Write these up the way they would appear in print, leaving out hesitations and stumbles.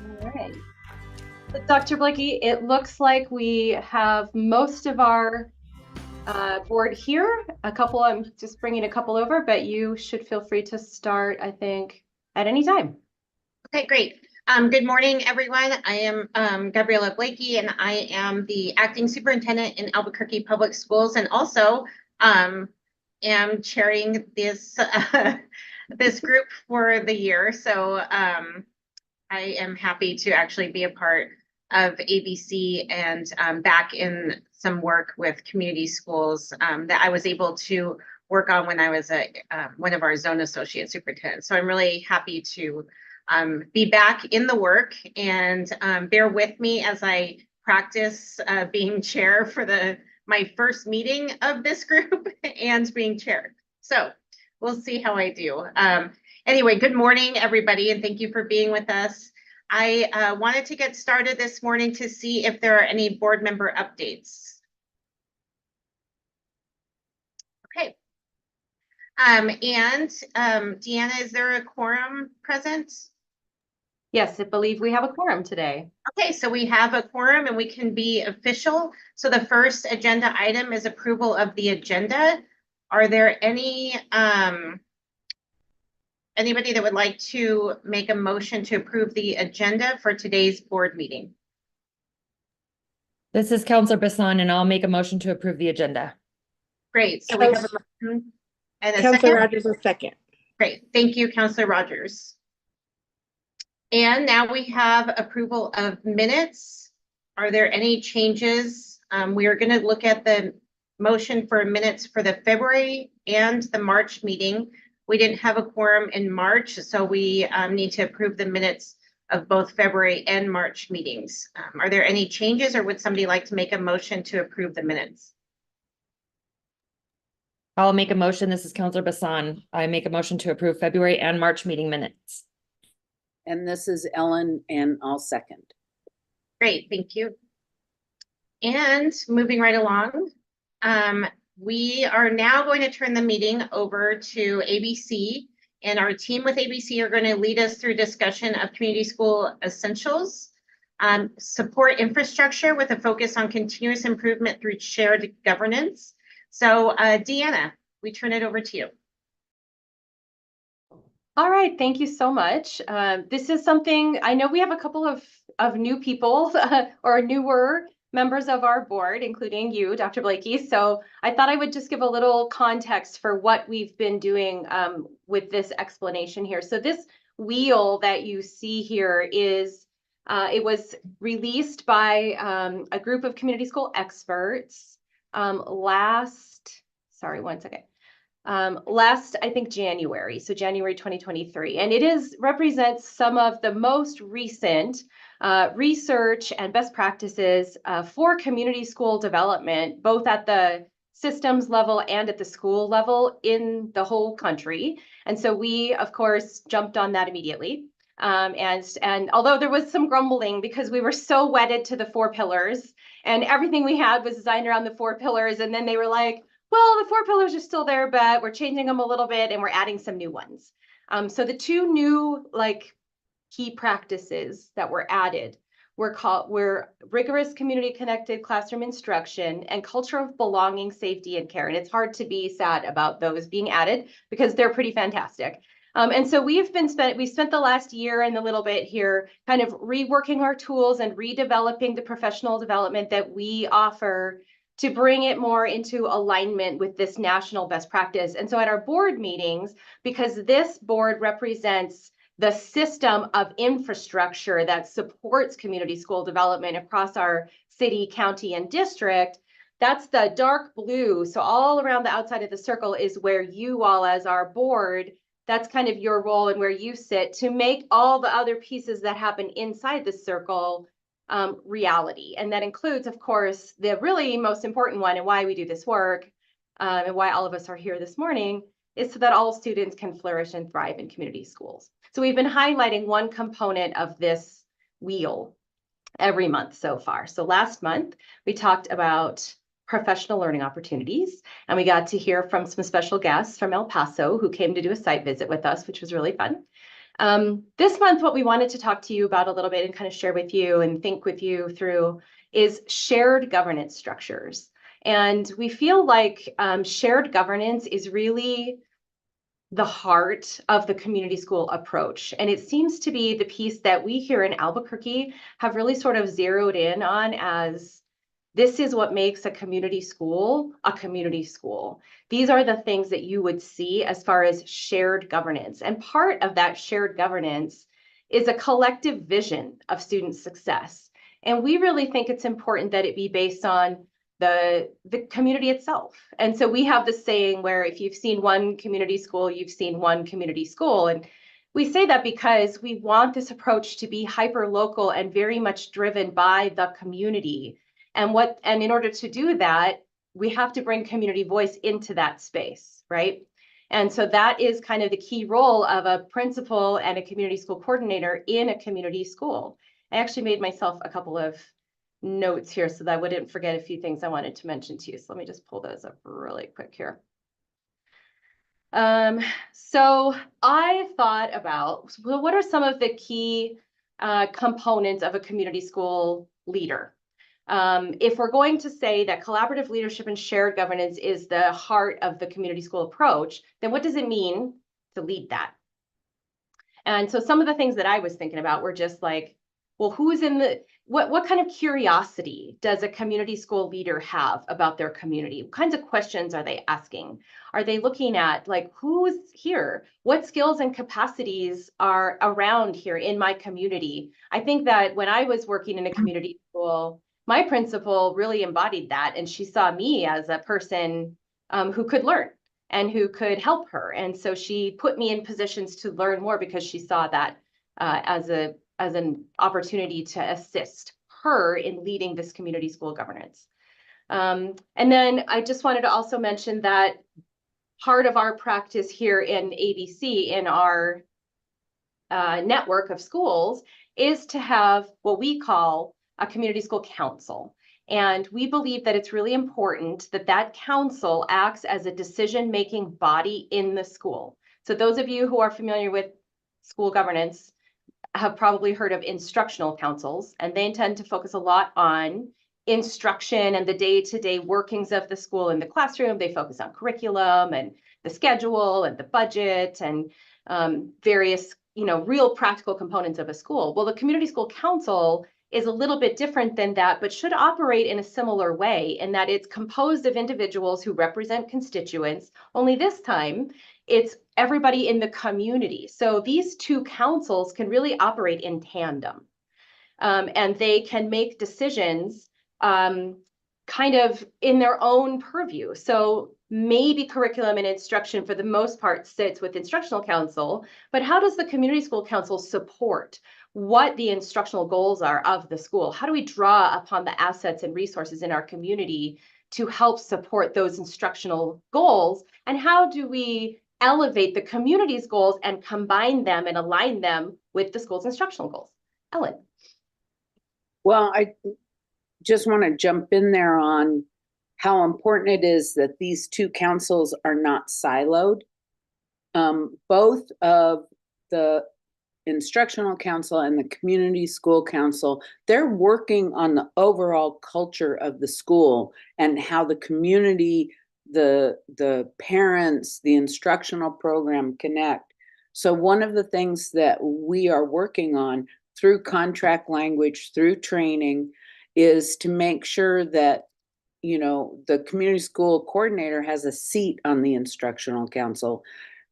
All right. Dr. Blakey, it looks like we have most of our board here. I'm just bringing a couple over, but you should feel free to start, I think, at any time. Okay, great. Good morning, everyone. I am Gabriella Blakey, and I am the acting superintendent in Albuquerque Public Schools, and also am chairing this this group for the year. So I am happy to actually be a part of ABC and back in some work with community schools that I was able to work on when I was one of our zone associate superintendents. So I'm really happy to be back in the work, and bear with me as I practice being chair for my first meeting of this group and being chair. So we'll see how I do. Anyway, good morning, everybody, and thank you for being with us. I wanted to get started this morning to see if there are any board member updates. Okay. Deanna, is there a quorum present? Yes, I believe we have a quorum today. Okay, so we have a quorum and we can be official. So the first agenda item is approval of the agenda. Are there anybody that would like to make a motion to approve the agenda for today's board meeting? This is Counselor Bassan, and I'll make a motion to approve the agenda. Great, so we have a motion and a Counselor second. Rogers, a second. Great, thank you, Counselor Rogers. And now we have approval of minutes. Are there any changes? We are going to look at the motion for minutes for the February and the March meeting. We didn't have a quorum in March, so we need to approve the minutes of both February and March meetings. Are there any changes, or would somebody like to make a motion to approve the minutes? I'll make a motion. This is Counselor Bassan. I make a motion to approve February and March meeting minutes. And this is Ellen, and I'll second. Great, thank you. And moving right along, we are now going to turn the meeting over to ABC, and our team with ABC are going to lead us through discussion of community school essentials, support infrastructure with a focus on continuous improvement through shared governance. So Deanna, we turn it over to you. All right, thank you so much. This is something, I know we have a couple of new people or newer members of our board, including you, Dr. Blakey. So I thought I would just give a little context for what we've been doing with this explanation here. So this wheel that you see here is, it was released by a group of community school experts last, I think January, so January 2023. And it represents some of the most recent research and best practices for community school development, both at the systems level and at the school level in the whole country. And so we, of course, jumped on that immediately. And although there was some grumbling because we were so wedded to the 4 pillars and everything we had was designed around the 4 pillars, and then they were like, well, the 4 pillars are still there, but we're changing them a little bit and we're adding some new ones. So the 2 new key practices that were added were rigorous community connected classroom instruction and culture of belonging, safety, and care. And it's hard to be sad about those being added because they're pretty fantastic. And so we spent the last year and a little bit here kind of reworking our tools and redeveloping the professional development that we offer to bring it more into alignment with this national best practice. And so at our board meetings, because this board represents the system of infrastructure that supports community school development across our city, county, and district, that's the dark blue. So all around the outside of the circle is where you all as our board, that's kind of your role and where you sit to make all the other pieces that happen inside the circle reality. And that includes, of course, the really most important one and why we do this work and why all of us are here this morning is so that all students can flourish and thrive in community schools. So we've been highlighting one component of this wheel every month so far. So last month, we talked about professional learning opportunities, and we got to hear from some special guests from El Paso who came to do a site visit with us, which was really fun. This month, what we wanted to talk to you about a little bit and kind of share with you and think with you through is shared governance structures. And we feel like shared governance is really the heart of the community school approach. And it seems to be the piece that we here in Albuquerque have really sort of zeroed in on as this is what makes a community school a community school. These are the things that you would see as far as shared governance. And part of that shared governance is a collective vision of student success. And we really think it's important that it be based on the community itself. And so we have this saying where if you've seen one community school, you've seen one community school. And we say that because we want this approach to be hyper local and very much driven by the community. And in order to do that, we have to bring community voice into that space, right? And so that is kind of the key role of a principal and a community school coordinator in a community school. I actually made myself a couple of notes here so that I wouldn't forget a few things I wanted to mention to you. So let me just pull those up really quick here. So I thought about, well, what are some of the key components of a community school leader? If we're going to say that collaborative leadership and shared governance is the heart of the community school approach, then what does it mean to lead that? And so some of the things that I was thinking about were just like, well, who's in the, what kind of curiosity does a community school leader have about their community? What kinds of questions are they asking? Are they looking at like, who's here? What skills and capacities are around here in my community? I think that when I was working in a community school, my principal really embodied that. And she saw me as a person who could learn and who could help her. And so she put me in positions to learn more because she saw that as an opportunity to assist her in leading this community school governance. And then I just wanted to also mention that part of our practice here in ABC, in our network of schools, is to have what we call a community school council. And we believe that it's really important that that council acts as a decision-making body in the school. So those of you who are familiar with school governance have probably heard of instructional councils, and they tend to focus a lot on instruction and the day-to-day workings of the school in the classroom. They focus on curriculum and the schedule and the budget and various, real practical components of a school. Well, the community school council is a little bit different than that, but should operate in a similar way in that it's composed of individuals who represent constituents, only this time it's everybody in the community. So these two councils can really operate in tandem, and they can make decisions kind of in their own purview. So maybe curriculum and instruction for the most part sits with instructional council, but how does the community school council support what the instructional goals are of the school? How do we draw upon the assets and resources in our community to help support those instructional goals? And how do we elevate the community's goals and combine them and align them with the school's instructional goals? Ellen. Well, I just want to jump in there on how important it is that these two councils are not siloed. Both of the instructional council and the community school council, they're working on the overall culture of the school and how the community, the parents, the instructional program connect. So one of the things that we are working on through contract language, through training, is to make sure that the community school coordinator has a seat on the instructional council,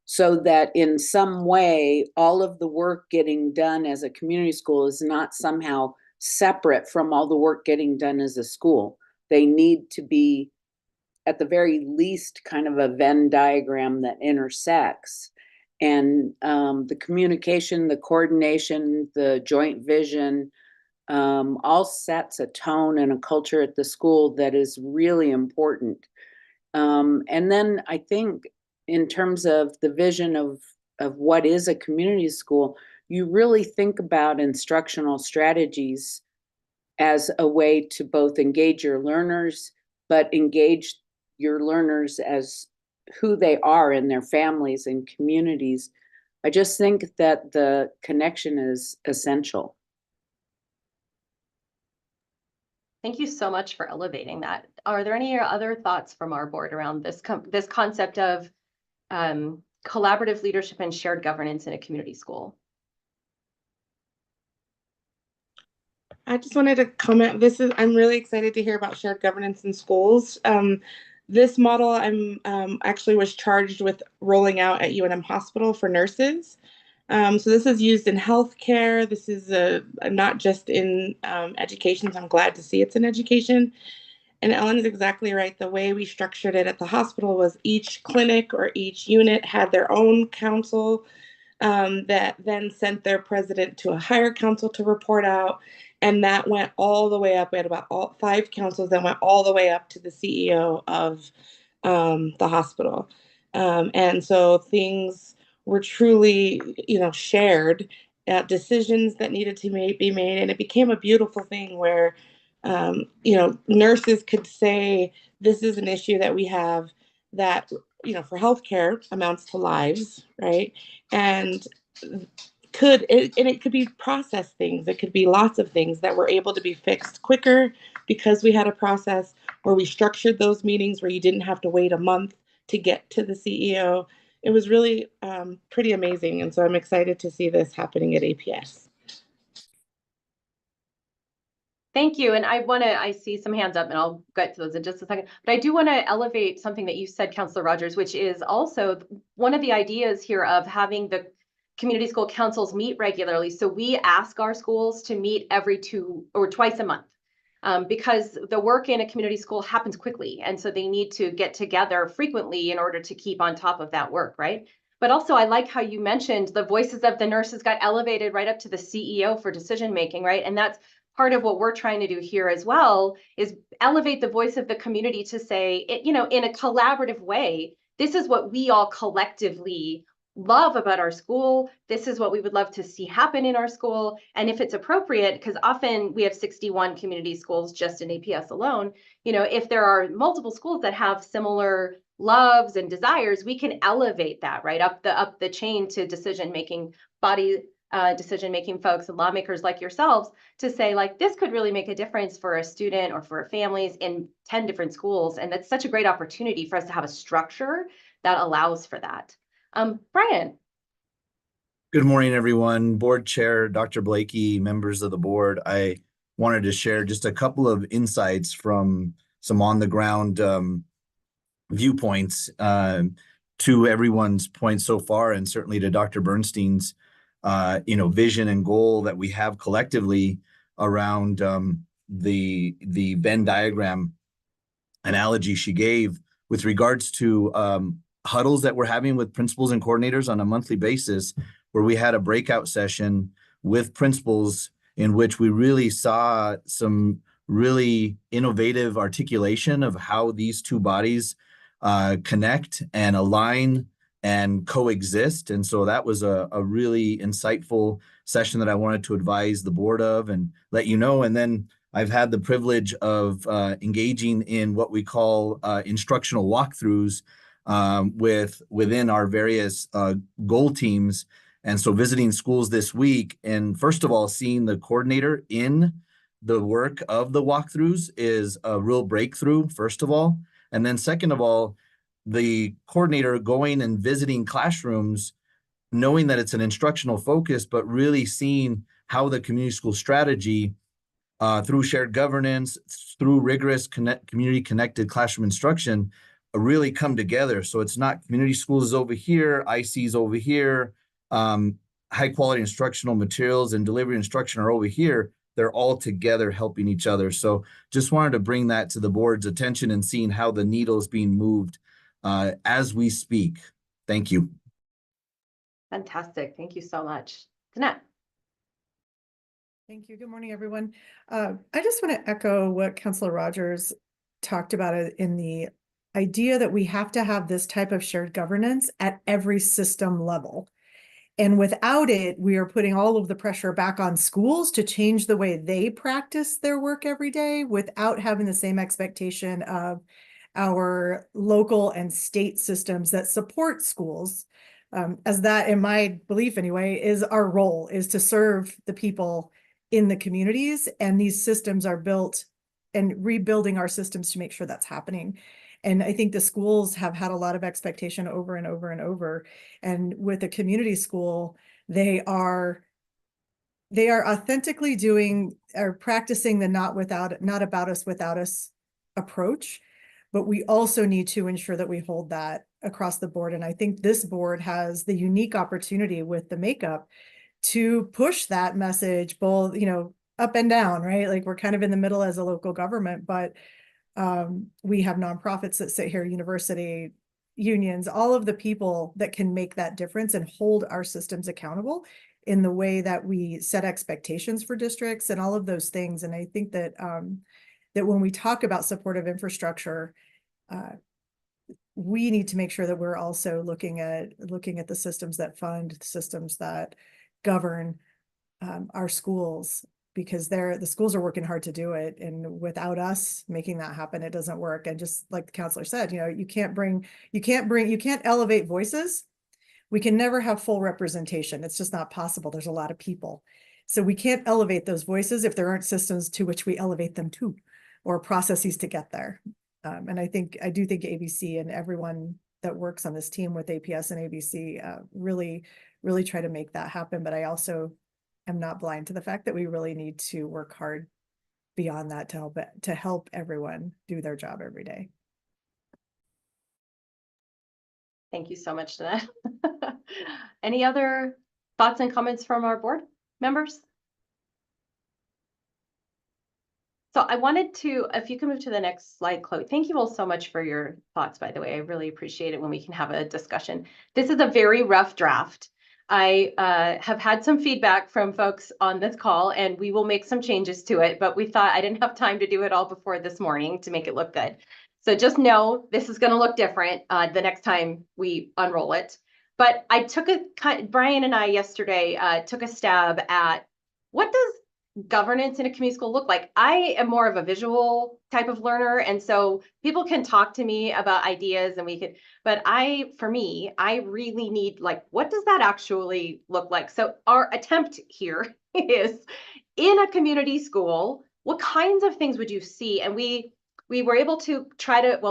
so that in some way, all of the work getting done as a community school is not somehow separate from all the work getting done as a school. They need to be, at the very least, kind of a Venn diagram that intersects. And the communication, the coordination, the joint vision, all sets a tone and a culture at the school that is really important. And then I think in terms of the vision of what is a community school, you really think about instructional strategies as a way to both engage your learners, but engage your learners as who they are in their families and communities. I just think that the connection is essential. Thank you so much for elevating that. Are there any other thoughts from our board around this concept of collaborative leadership and shared governance in a community school? I just wanted to comment. I'm really excited to hear about shared governance in schools. This model actually was charged with rolling out at UNM Hospital for nurses. So this is used in healthcare. This is not just in education. So I'm glad to see it's in education. And Ellen is exactly right. The way we structured it at the hospital was each clinic or each unit had their own council that then sent their president to a higher council to report out. And that went all the way up. We had about 5 councils that went all the way up to the CEO of the hospital. And so things were truly, shared, decisions that needed to be made. And it became a beautiful thing where, nurses could say, this is an issue that we have that, for healthcare amounts to lives, right? And it could be process things. It could be lots of things that were able to be fixed quicker because we had a process where we structured those meetings where you didn't have to wait a month to get to the CEO. It was really pretty amazing. And so I'm excited to see this happening at APS. Thank you. And I see some hands up and I'll get to those in just a second. But I do want to elevate something that you said, Councilor Rogers, which is also one of the ideas here of having the community school councils meet regularly. So we ask our schools to meet every 2 or twice a month because the work in a community school happens quickly. And so they need to get together frequently in order to keep on top of that work, right? But also I like how you mentioned the voices of the nurses got elevated right up to the CEO for decision making, right? And that's part of what we're trying to do here as well is elevate the voice of the community to say, in a collaborative way, this is what we all collectively love about our school. This is what we would love to see happen in our school. And if it's appropriate, because often we have 61 community schools just in APS alone, if there are multiple schools that have similar loves and desires, we can elevate that right up the chain to decision-making folks and lawmakers like yourselves to say, like, this could really make a difference for a student or for families in 10 different schools. And that's such a great opportunity for us to have a structure that allows for that. Brian. Good morning, everyone. Board Chair, Dr. Blakey, members of the board. I wanted to share just a couple of insights from some on-the-ground viewpoints to everyone's points so far, and certainly to Dr. Bernstein's vision and goal that we have collectively around the Venn diagram analogy she gave with regards to huddles that we're having with principals and coordinators on a monthly basis, where we had a breakout session with principals in which we really saw some really innovative articulation of how these two bodies connect and align and coexist. And so that was a really insightful session that I wanted to advise the board of and let you know. And then I've had the privilege of engaging in what we call instructional walkthroughs within our various goal teams. And so visiting schools this week, and first of all, seeing the coordinator in the work of the walkthroughs is a real breakthrough, first of all. And then second of all, the coordinator going and visiting classrooms, knowing that it's an instructional focus, but really seeing how the community school strategy through shared governance, through rigorous community connected classroom instruction, really come together. So it's not community schools over here, ICs over here, high quality instructional materials and delivery instruction are over here. They're all together helping each other. So just wanted to bring that to the board's attention and seeing how the needle is being moved as we speak. Thank you. Fantastic. Thank you so much. Danette. Thank you. Good morning, everyone. I just want to echo what Councilor Rogers talked about in the idea that we have to have this type of shared governance at every system level. And without it, we are putting all of the pressure back on schools to change the way they practice their work every day without having the same expectation of our local and state systems that support schools As that, in my belief anyway, is our role, is to serve the people in the communities, and these systems are built, and rebuilding our systems to make sure that's happening. And I think the schools have had a lot of expectation over and over and over. And with a community school, they are authentically doing or practicing the not about us, without us approach. But we also need to ensure that we hold that across the board. And I think this board has the unique opportunity with the makeup to push that message both, up and down, right? Like, we're kind of in the middle as a local government, but we have nonprofits that sit here, university, unions, all of the people that can make that difference and hold our systems accountable in the way that we set expectations for districts and all of those things. And I think that that when we talk about supportive infrastructure, we need to make sure that we're also looking at the systems that fund, the systems that govern our schools, because the schools are working hard to do it. And without us making that happen, it doesn't work. And just like the counselor said, you can't elevate voices. We can never have full representation. It's just not possible. There's a lot of people. So we can't elevate those voices if there aren't systems to which we elevate them to, or processes to get there. And I do think ABC and everyone that works on this team with APS and ABC really, really try to make that happen. But I also am not blind to the fact that we really need to work hard beyond that to help everyone do their job every day. Thank you so much, Danette. Any other thoughts and comments from our board members? So I wanted to, if you can move to the next slide, Chloe. Thank you all so much for your thoughts, by the way. I really appreciate it when we can have a discussion. This is a very rough draft. I have had some feedback from folks on this call, and we will make some changes to it, but we thought I didn't have time to do it all before this morning to make it look good. So just know this is going to look different the next time we unroll it. But I Brian and I yesterday took a stab at what does governance in a community school look like. I am more of a visual type of learner, and so people can talk to me about ideas and but for me, I really need, like, what does that actually look like? So our attempt here is, in a community school, what kinds of things would you see? And we were able to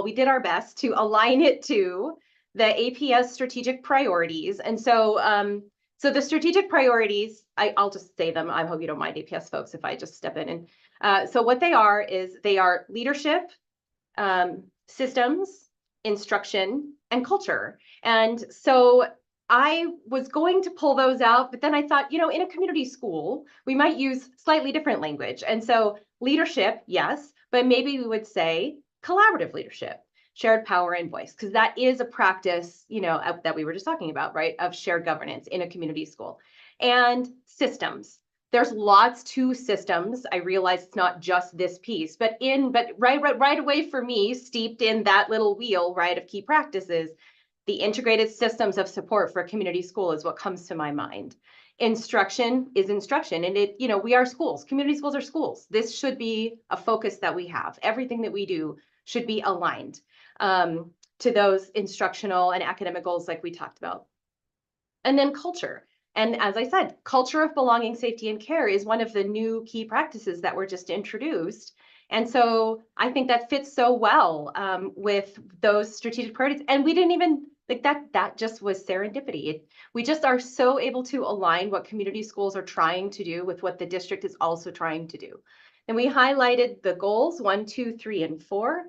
we did our best to align it to the APS strategic priorities. And so so the strategic priorities, I'll just say them. I hope you don't mind, APS folks, if I just step in. And so what they are leadership, systems, instruction, and culture. And so I was going to pull those out, but then I thought, in a community school, we might use slightly different language. And so leadership, yes, but maybe we would say collaborative leadership, shared power and voice, because that is a practice, that we were just talking about, right, of shared governance in a community school. And systems. There's lots to systems. I realize it's not just this piece, but right away for me, steeped in that little wheel, right, of key practices, the integrated systems of support for a community school is what comes to my mind. Instruction is instruction, and we are schools. Community schools are schools. This should be a focus that we have. Everything that we do should be aligned to those instructional and academic goals like we talked about. And then culture. And as I said, culture of belonging, safety, and care is one of the new key practices that were just introduced. And so I think that fits so well with those strategic priorities. And we didn't even, that just was serendipity. We just are so able to align what community schools are trying to do with what the district is also trying to do. And we highlighted the goals 1, 2, 3, and 4.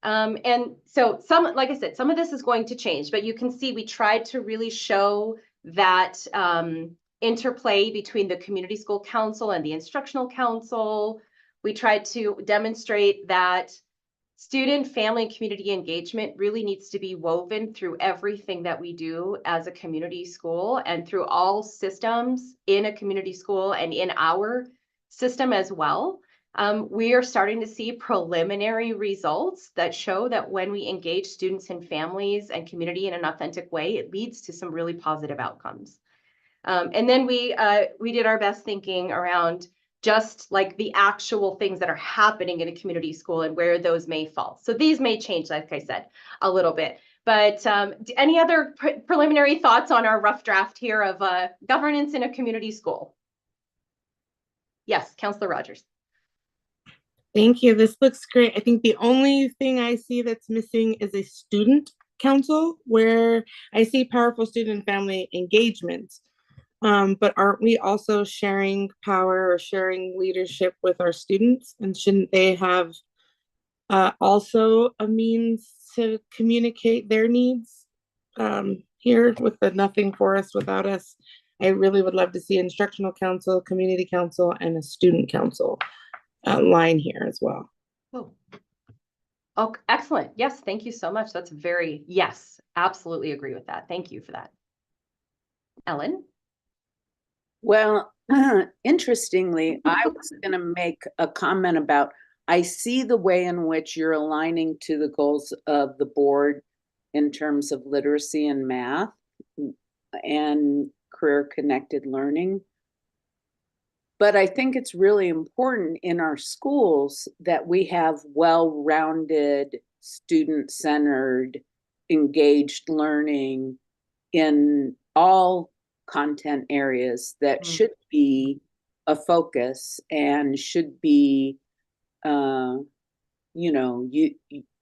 And so like I said, some of this is going to change, but you can see we tried to really show that interplay between the community school council and the instructional council. We tried to demonstrate that student, family, and community engagement really needs to be woven through everything that we do as a community school and through all systems in a community school and in our system as well. We are starting to see preliminary results that show that when we engage students and families and community in an authentic way, it leads to some really positive outcomes. And then we did our best thinking around just like the actual things that are happening in a community school and where those may fall. So these may change, like I said, a little bit. But any other preliminary thoughts on our rough draft here of governance in a community school? Yes, Counselor Rogers. Thank you. This looks great. I think the only thing I see that's missing is a student council where I see powerful student and family engagement. But aren't we also sharing power or sharing leadership with our students? And shouldn't they have also a means to communicate their needs here with the nothing for us without us? I really would love to see instructional council, community council, and a student council line here as well. Oh, excellent. Yes, thank you so much. That's very, yes, absolutely agree with that. Thank you for that. Ellen? Well, interestingly, I was going to make a comment about, I see the way in which you're aligning to the goals of the board in terms of literacy and math and career connected learning. But I think it's really important in our schools that we have well-rounded, student-centered, engaged learning in all content areas that should be a focus and should be, you know,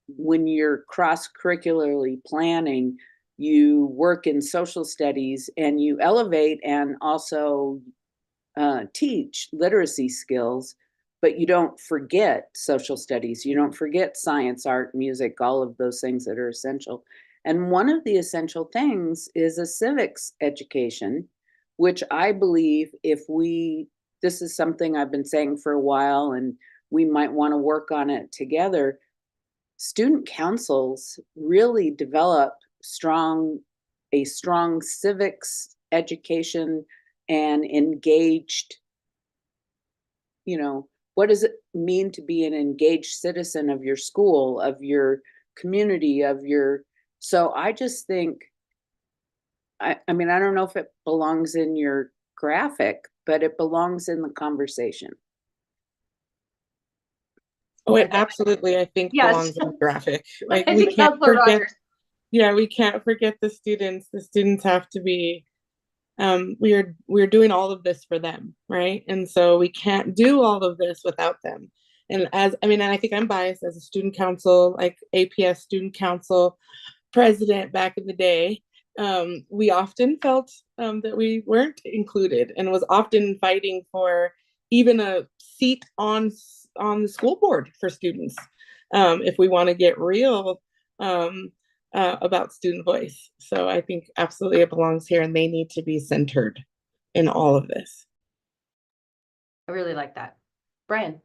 when you're cross-curricularly planning, you work in social studies and you elevate and also teach literacy skills, but you don't forget social studies. You don't forget science, art, music, all of those things that are essential. And one of the essential things is a civics education, which I believe this is something I've been saying for a while, and we might want to work on it together. Student councils really develop a strong civics education and engaged, you know, what does it mean to be an engaged citizen of your school, of your community, so I just think, I mean, I don't know if it belongs in your graphic, but it belongs in the conversation. Oh, it absolutely, I think, Yes. belongs in the graphic. Like, I we think can't Counselor forget, Rogers. yeah, we can't forget the students. The students have to be, we're doing all of this for them, right? And so we can't do all of this without them. And and I think I'm biased as a student council, like APS student council president back in the day. We often felt that we weren't included and was often fighting for even a seat on the school board for students, if we want to get real about student voice. So I think absolutely it belongs here, and they need to be centered in all of this. I really like that. Brian?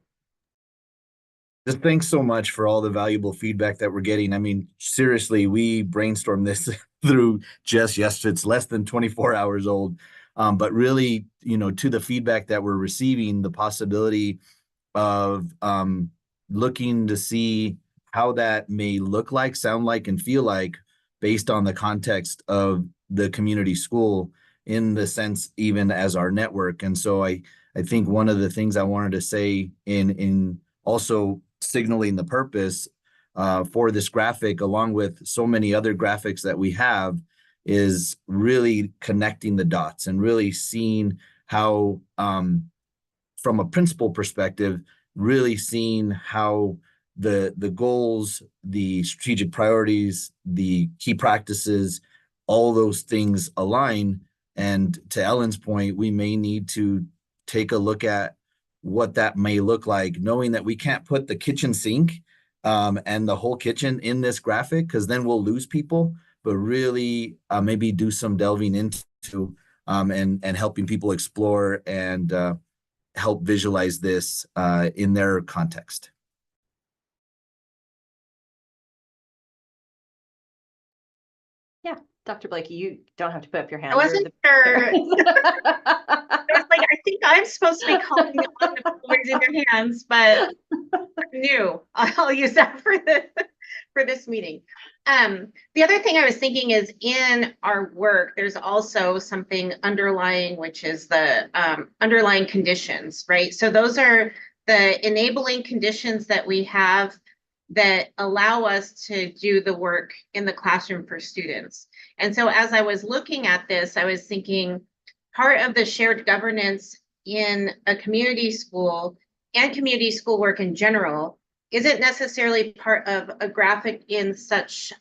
Just thanks so much for all the valuable feedback that we're getting. I mean, seriously, we brainstormed this through just yesterday. It's less than 24 hours old. But really, you know, to the feedback that we're receiving, the possibility of looking to see how that may look like, sound like, and feel like based on the context of the community school in the sense even as our network. And so I think one of the things I wanted to say in also signaling the purpose for this graphic, along with so many other graphics that we have, is really connecting the dots and really seeing how, from a principal perspective, really seeing how the goals, the strategic priorities, the key practices, all those things align. And to Ellen's point, we may need to take a look at what that may look like, knowing that we can't put the kitchen sink and the whole kitchen in this graphic, because then we'll lose people, but really maybe do some delving into and helping people explore and help visualize this in their context. Yeah, Dr. Blakey, you don't have to put up your hand. I wasn't sure. I was like, I think I'm supposed to be calling you on the raising your hands, but new. I'll use that for this meeting. The other thing I was thinking is in our work, there's also something underlying, which is the underlying conditions, right? So those are the enabling conditions that we have that allow us to do the work in the classroom for students. And so as I was looking at this, I was thinking part of the shared governance in a community school and community school work in general isn't necessarily part of a graphic in such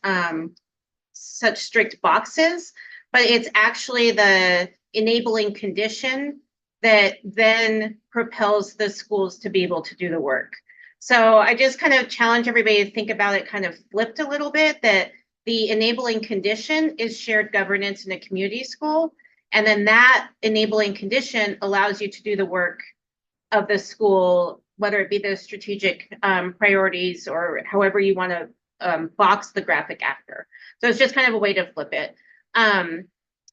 strict boxes, but it's actually the enabling condition that then propels the schools to be able to do the work. So I just kind of challenge everybody to think about it kind of flipped a little bit, that the enabling condition is shared governance in a community school. And then that enabling condition allows you to do the work of the school, whether it be the strategic priorities or however you want to box the graphic after. So it's just kind of a way to flip it. And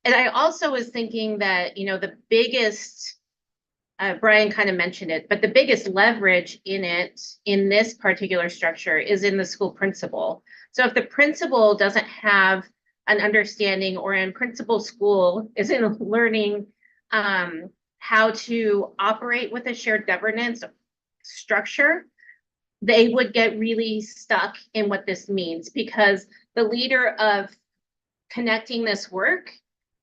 I also was thinking that, you know, the biggest, Brian kind of mentioned it, but the biggest leverage in this particular structure is in the school principal. So if the principal doesn't have an understanding, or in principal school isn't learning how to operate with a shared governance structure, they would get really stuck in what this means, because the leader of connecting this work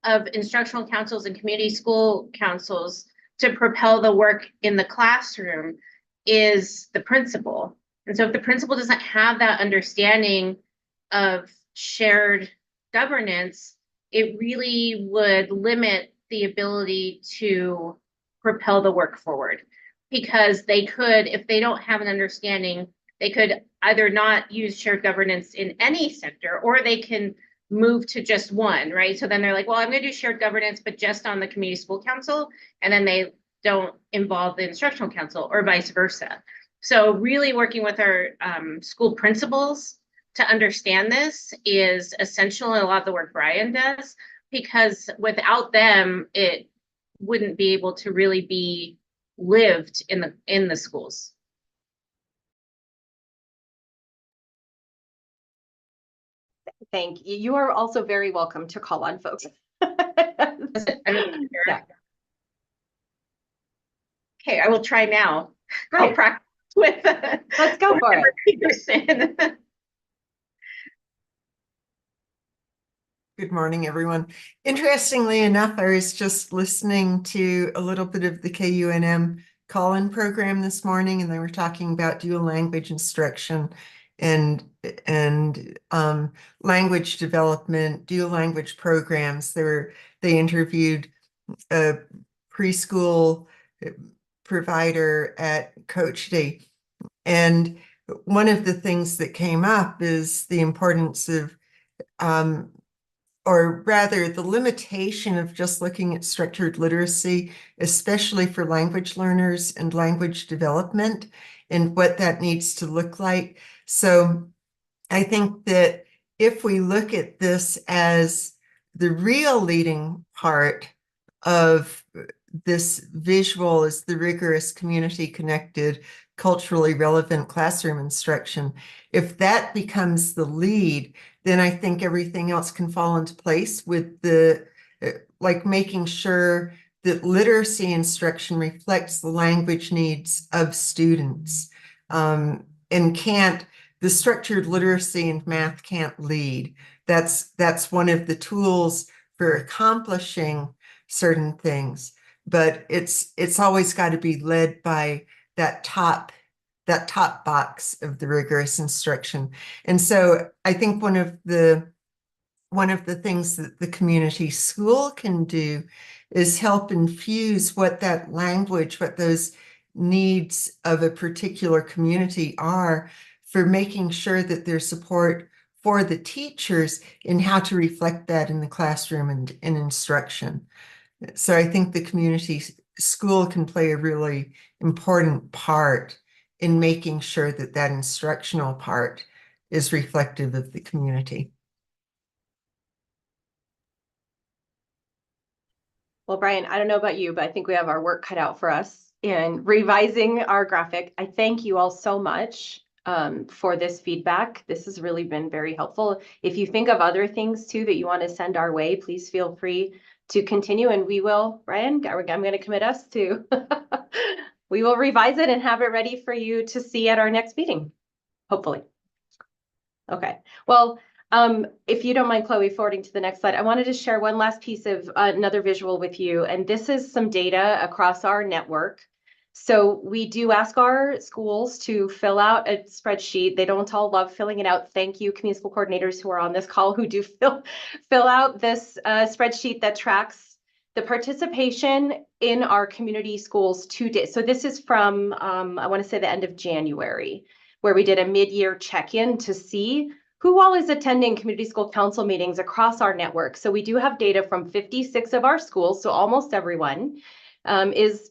of instructional councils and community school councils to propel the work in the classroom is the principal. And so if the principal doesn't have that understanding of shared governance, it really would limit the ability to propel the work forward. Because they could, if they don't have an understanding, they could either not use shared governance in any sector, or they can move to just one, right? So then they're like, well, I'm going to do shared governance, but just on the community school council, and then they don't involve the instructional council, or vice versa. So really working with our school principals to understand this is essential in a lot of the work Brian does, because without them, it wouldn't be able to really be lived in the schools. Thank you. You are also very welcome to call on folks. Yeah. Okay, I will try now. I'll Great. practice with Let's go for it. Peterson. Good morning, everyone. Interestingly enough, I was just listening to a little bit of the KUNM call-in program this morning, and they were talking about dual language instruction and language development, dual language programs. They interviewed a preschool provider at Coach Day, and one of the things that came up is the importance of or rather the limitation of just looking at structured literacy, especially for language learners and language development, and what that needs to look like. So I think that if we look at this as the real leading part of this visual is the rigorous, community connected, culturally relevant classroom instruction, if that becomes the lead, then I think everything else can fall into place, with the like making sure that literacy instruction reflects the language needs of students, and the structured literacy and math can't lead. That's one of the tools for accomplishing certain things, but it's always got to be led by that top box of the rigorous instruction. And so I think one of the things that the community school can do is help infuse what that language, what those needs of a particular community are, for making sure that there's support for the teachers in how to reflect that in the classroom and in instruction. So I think the community school can play a really important part in making sure that that instructional part is reflective of the community. Well, Brian, I don't know about you, but I think we have our work cut out for us in revising our graphic. I thank you all so much for this feedback. This has really been very helpful. If you think of other things too that you want to send our way, please feel free to continue, and we will, Brian, I'm going to commit us to, we will revise it and have it ready for you to see at our next meeting, hopefully. Okay, well, if you don't mind, Chloe, forwarding to the next slide, I wanted to share one last piece of another visual with you, and this is some data across our network. So we do ask our schools to fill out a spreadsheet. They don't all love filling it out. Thank you, community school coordinators who are on this call who do fill out this spreadsheet that tracks the participation in our community schools to date. So this is from, I want to say the end of January, where we did a mid-year check-in to see who all is attending community school council meetings across our network. So we do have data from 56 of our schools, so almost everyone is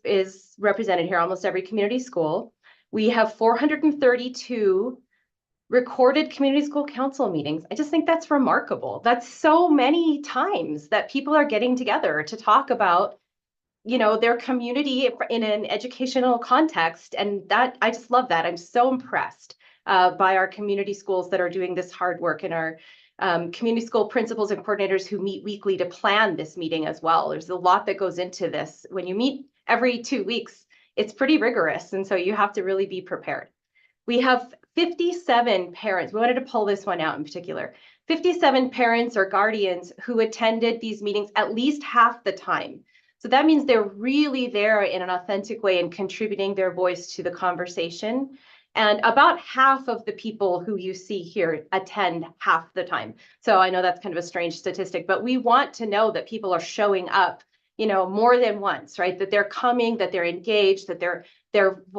represented here, almost every community school. We have 432 recorded community school council meetings. I just think that's remarkable. That's so many times that people are getting together to talk about, you know, their community in an educational context. And that, I just love that. I'm so impressed by our community schools that are doing this hard work, and our community school principals and coordinators who meet weekly to plan this meeting as well. There's a lot that goes into this. When you meet every 2 weeks, it's pretty rigorous. And so you have to really be prepared. We have 57 parents. We wanted to pull this one out in particular. 57 parents or guardians who attended these meetings at least half the time. So that means they're really there in an authentic way and contributing their voice to the conversation. And about half of the people who you see here attend half the time. So I know that's kind of a strange statistic, but we want to know that people are showing up, you know, more than once, right? That they're coming, that they're engaged, that they're,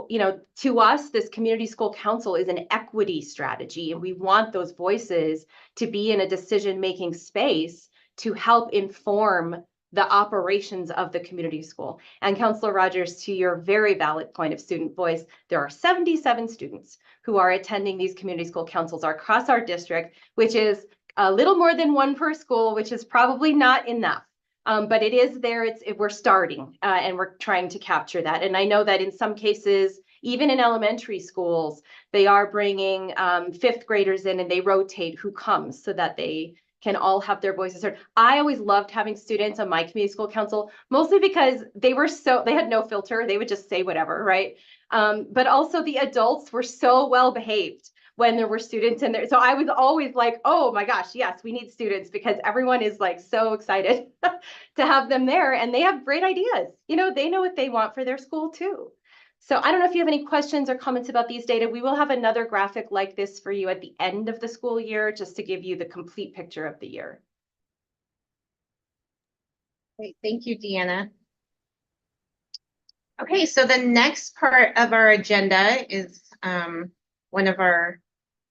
you know, to us, this community school council is an equity strategy, and we want those voices to be in a decision-making space to help inform the operations of the community school. And Councilor Rogers, to your very valid point of student voice, there are 77 students who are attending these community school councils across our district, which is a little more than one per school, which is probably not enough. But it is there, we're starting and we're trying to capture that. And I know that in some cases, even in elementary schools, they are bringing fifth graders in and they rotate who comes so that they can all have their voices heard. I always loved having students on my community school council, mostly because they had no filter. They would just say whatever, right? But also the adults were so well behaved when there were students in there. So I was always like, oh my gosh, yes, we need students, because everyone is like so excited to have them there, and they have great ideas. You know, they know what they want for their school too. So I don't know if you have any questions or comments about these data. We will have another graphic like this for you at the end of the school year, just to give you the complete picture of the year. Great, thank you, Deanna. Okay, so the next part of our agenda is one of our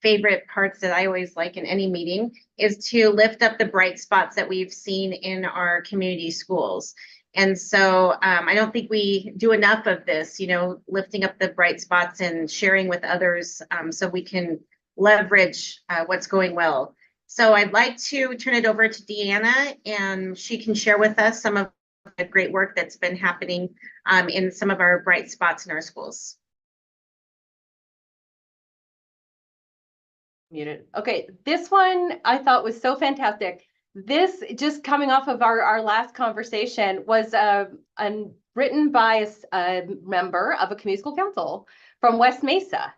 favorite parts that I always like in any meeting, is to lift up the bright spots that we've seen in our community schools. And so I don't think we do enough of this, you know, lifting up the bright spots and sharing with others so we can leverage what's going well. So I'd like to turn it over to Deanna, and she can share with us some of the great work that's been happening in some of our bright spots in our schools. Muted. Okay, this one I thought was so fantastic. This, just coming off of our last conversation, was written by a member of a community school council from West Mesa.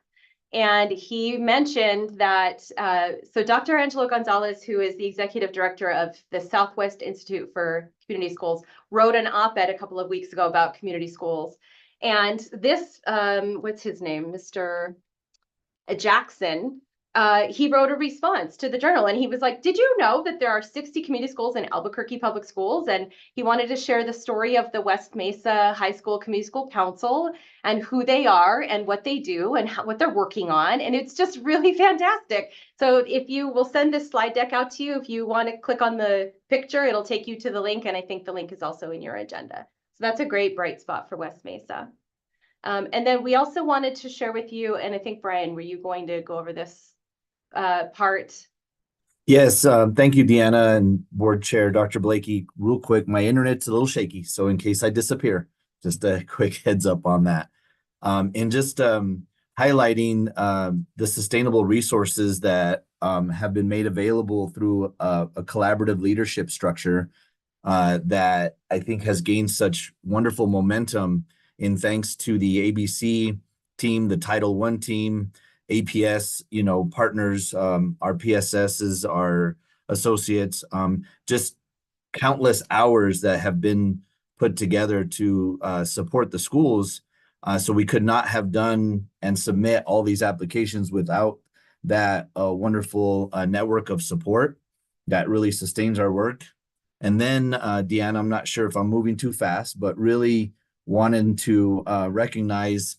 And he mentioned that, so Dr. Angelo Gonzalez, who is the executive director of the Southwest Institute for Community Schools, wrote an op-ed a couple of weeks ago about community schools. And this, what's his name? Mr. Jackson, he wrote a response to the journal, and he was like, did you know that there are 60 community schools in Albuquerque Public Schools? And he wanted to share the story of the West Mesa High School Community School Council and who they are and what they do and what they're working on. And it's just really fantastic. So if you will send this slide deck out to you, if you want to click on the picture, it'll take you to the link. And I think the link is also in your agenda. So that's a great bright spot for West Mesa. And then we also wanted to share with you, and I think, Brian, were you going to go over this part? Yes, thank you, Deanna and Board Chair Dr. Blakey. Real quick, my internet's a little shaky, so in case I disappear, just a quick heads up on that. And just highlighting the sustainable resources that have been made available through a collaborative leadership structure that I think has gained such wonderful momentum in thanks to the ABC team, the Title I team, APS, partners, our PSSs, our associates, just countless hours that have been put together to support the schools. So we could not have done and submit all these applications without that wonderful network of support that really sustains our work. And then, Deanna, I'm not sure if I'm moving too fast, but really wanting to recognize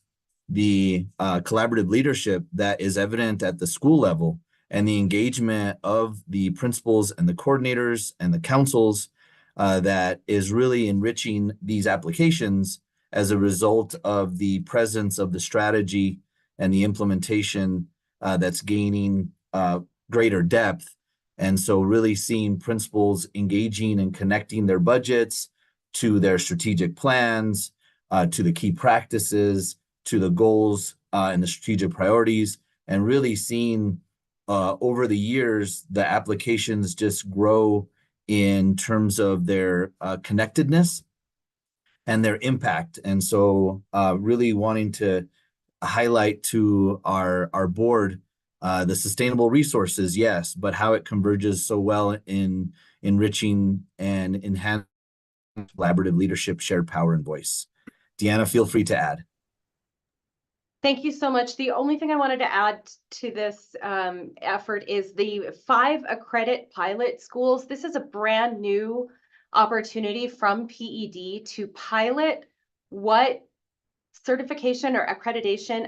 the collaborative leadership that is evident at the school level and the engagement of the principals and the coordinators and the councils that is really enriching these applications as a result of the presence of the strategy and the implementation that's gaining greater depth. And so really seeing principals engaging and connecting their budgets to their strategic plans, to the key practices, to the goals and the strategic priorities, and really seeing over the years, the applications just grow in terms of their connectedness and their impact. And so really wanting to highlight to our board the sustainable resources, yes, but how it converges so well in enriching and enhancing collaborative leadership, shared power, and voice. Deanna, feel free to add. Thank you so much. The only thing I wanted to add to this effort is the 5 accredit pilot schools. This is a brand new opportunity from PED to pilot what certification or accreditation.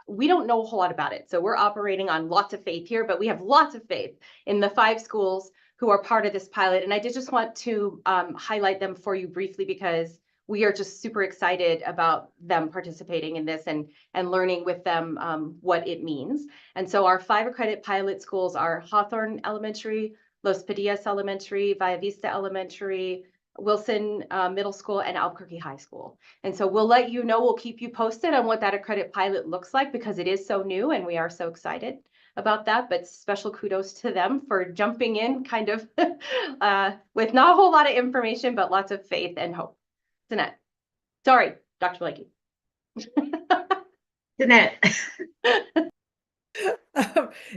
We don't know a whole lot about it. So we're operating on lots of faith here, but we have lots of faith in the 5 schools who are part of this pilot. And I did just want to highlight them for you briefly because we are just super excited about them participating in this and learning with them what it means. And so our 5 accredited pilot schools are Hawthorne Elementary, Los Padillas Elementary, Villa Vista Elementary, Wilson Middle School, and Albuquerque High School. And so we'll let you know, we'll keep you posted on what that accredited pilot looks like because it is so new and we are so excited about that. But special kudos to them for jumping in kind of with not a whole lot of information, but lots of faith and hope. Danette. Sorry, Dr. Blakey. Danette.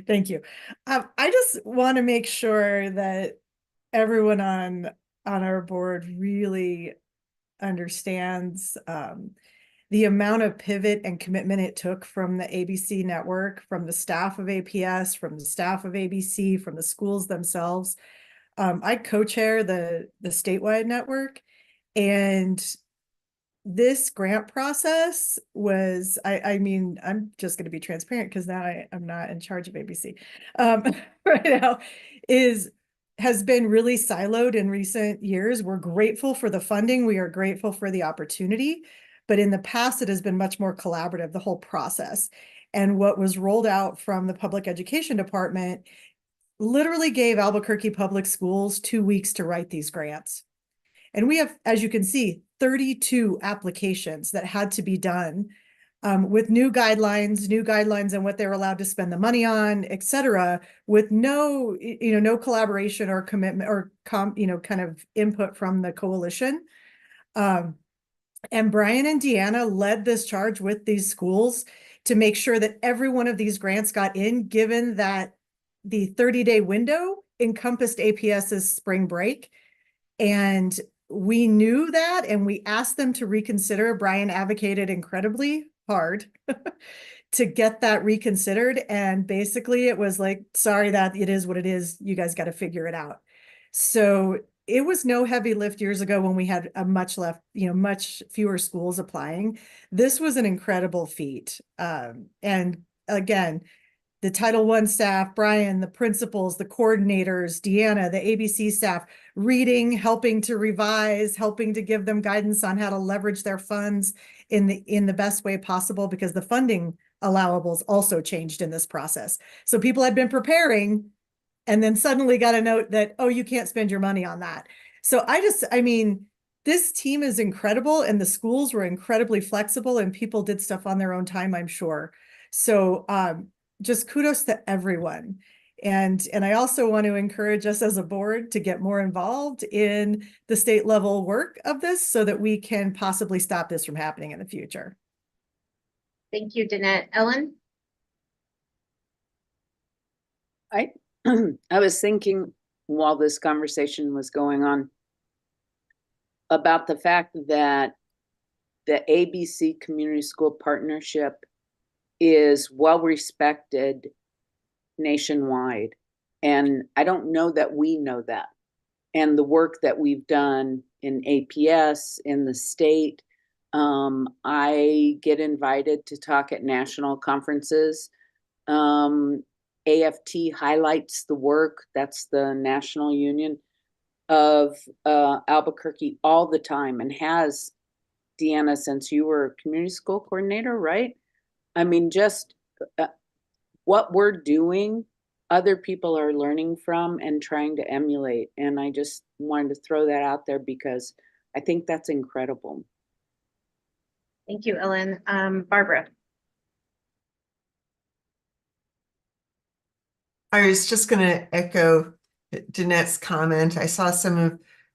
Thank you. I just want to make sure that everyone on our board really understands the amount of pivot and commitment it took from the ABC network, from the staff of APS, from the staff of ABC, from the schools themselves. I co-chair the statewide network, and this grant process was, I mean, I'm just going to be transparent because now I'm not in charge of ABC right now, has been really siloed in recent years. We're grateful for the funding. We are grateful for the opportunity, but in the past, it has been much more collaborative, the whole process. And what was rolled out from the public education department literally gave Albuquerque Public Schools 2 weeks to write these grants. And we have, as you can see, 32 applications that had to be done with new guidelines on what they were allowed to spend the money on, et cetera, with no collaboration or commitment or kind of input from the coalition. And Brian and Deanna led this charge with these schools to make sure that every one of these grants got in, given that the 30-day window encompassed APS's spring break. And we knew that, and we asked them to reconsider. Brian advocated incredibly hard to get that reconsidered. And basically it was like, sorry, that it is what it is. You guys got to figure it out. So it was no heavy lift years ago when we had much fewer schools applying. This was an incredible feat. And again, the Title I staff, Brian, the principals, the coordinators, Deanna, the ABC staff, reading, helping to revise, helping to give them guidance on how to leverage their funds in the best way possible, because the funding allowables also changed in this process. So people had been preparing and then suddenly got a note that, oh, you can't spend your money on that. So I mean, this team is incredible, and the schools were incredibly flexible, and people did stuff on their own time, I'm sure. So just kudos to everyone. And I also want to encourage us as a board to get more involved in the state level work of this so that we can possibly stop this from happening in the future. Thank you, Danette. Ellen? I I was thinking while this conversation was going on about the fact that the ABC Community School Partnership is well respected nationwide. And I don't know that we know that. And the work that we've done in APS, in the state, I get invited to talk at national conferences. AFT highlights the work, that's the National Union of Albuquerque, all the time, and has, Deanna, since you were a community school coordinator, right? I mean, just what we're doing, other people are learning from and trying to emulate. And I just wanted to throw that out there because I think that's incredible. Thank you, Ellen. Barbara. I was just going to echo Danette's comment. I saw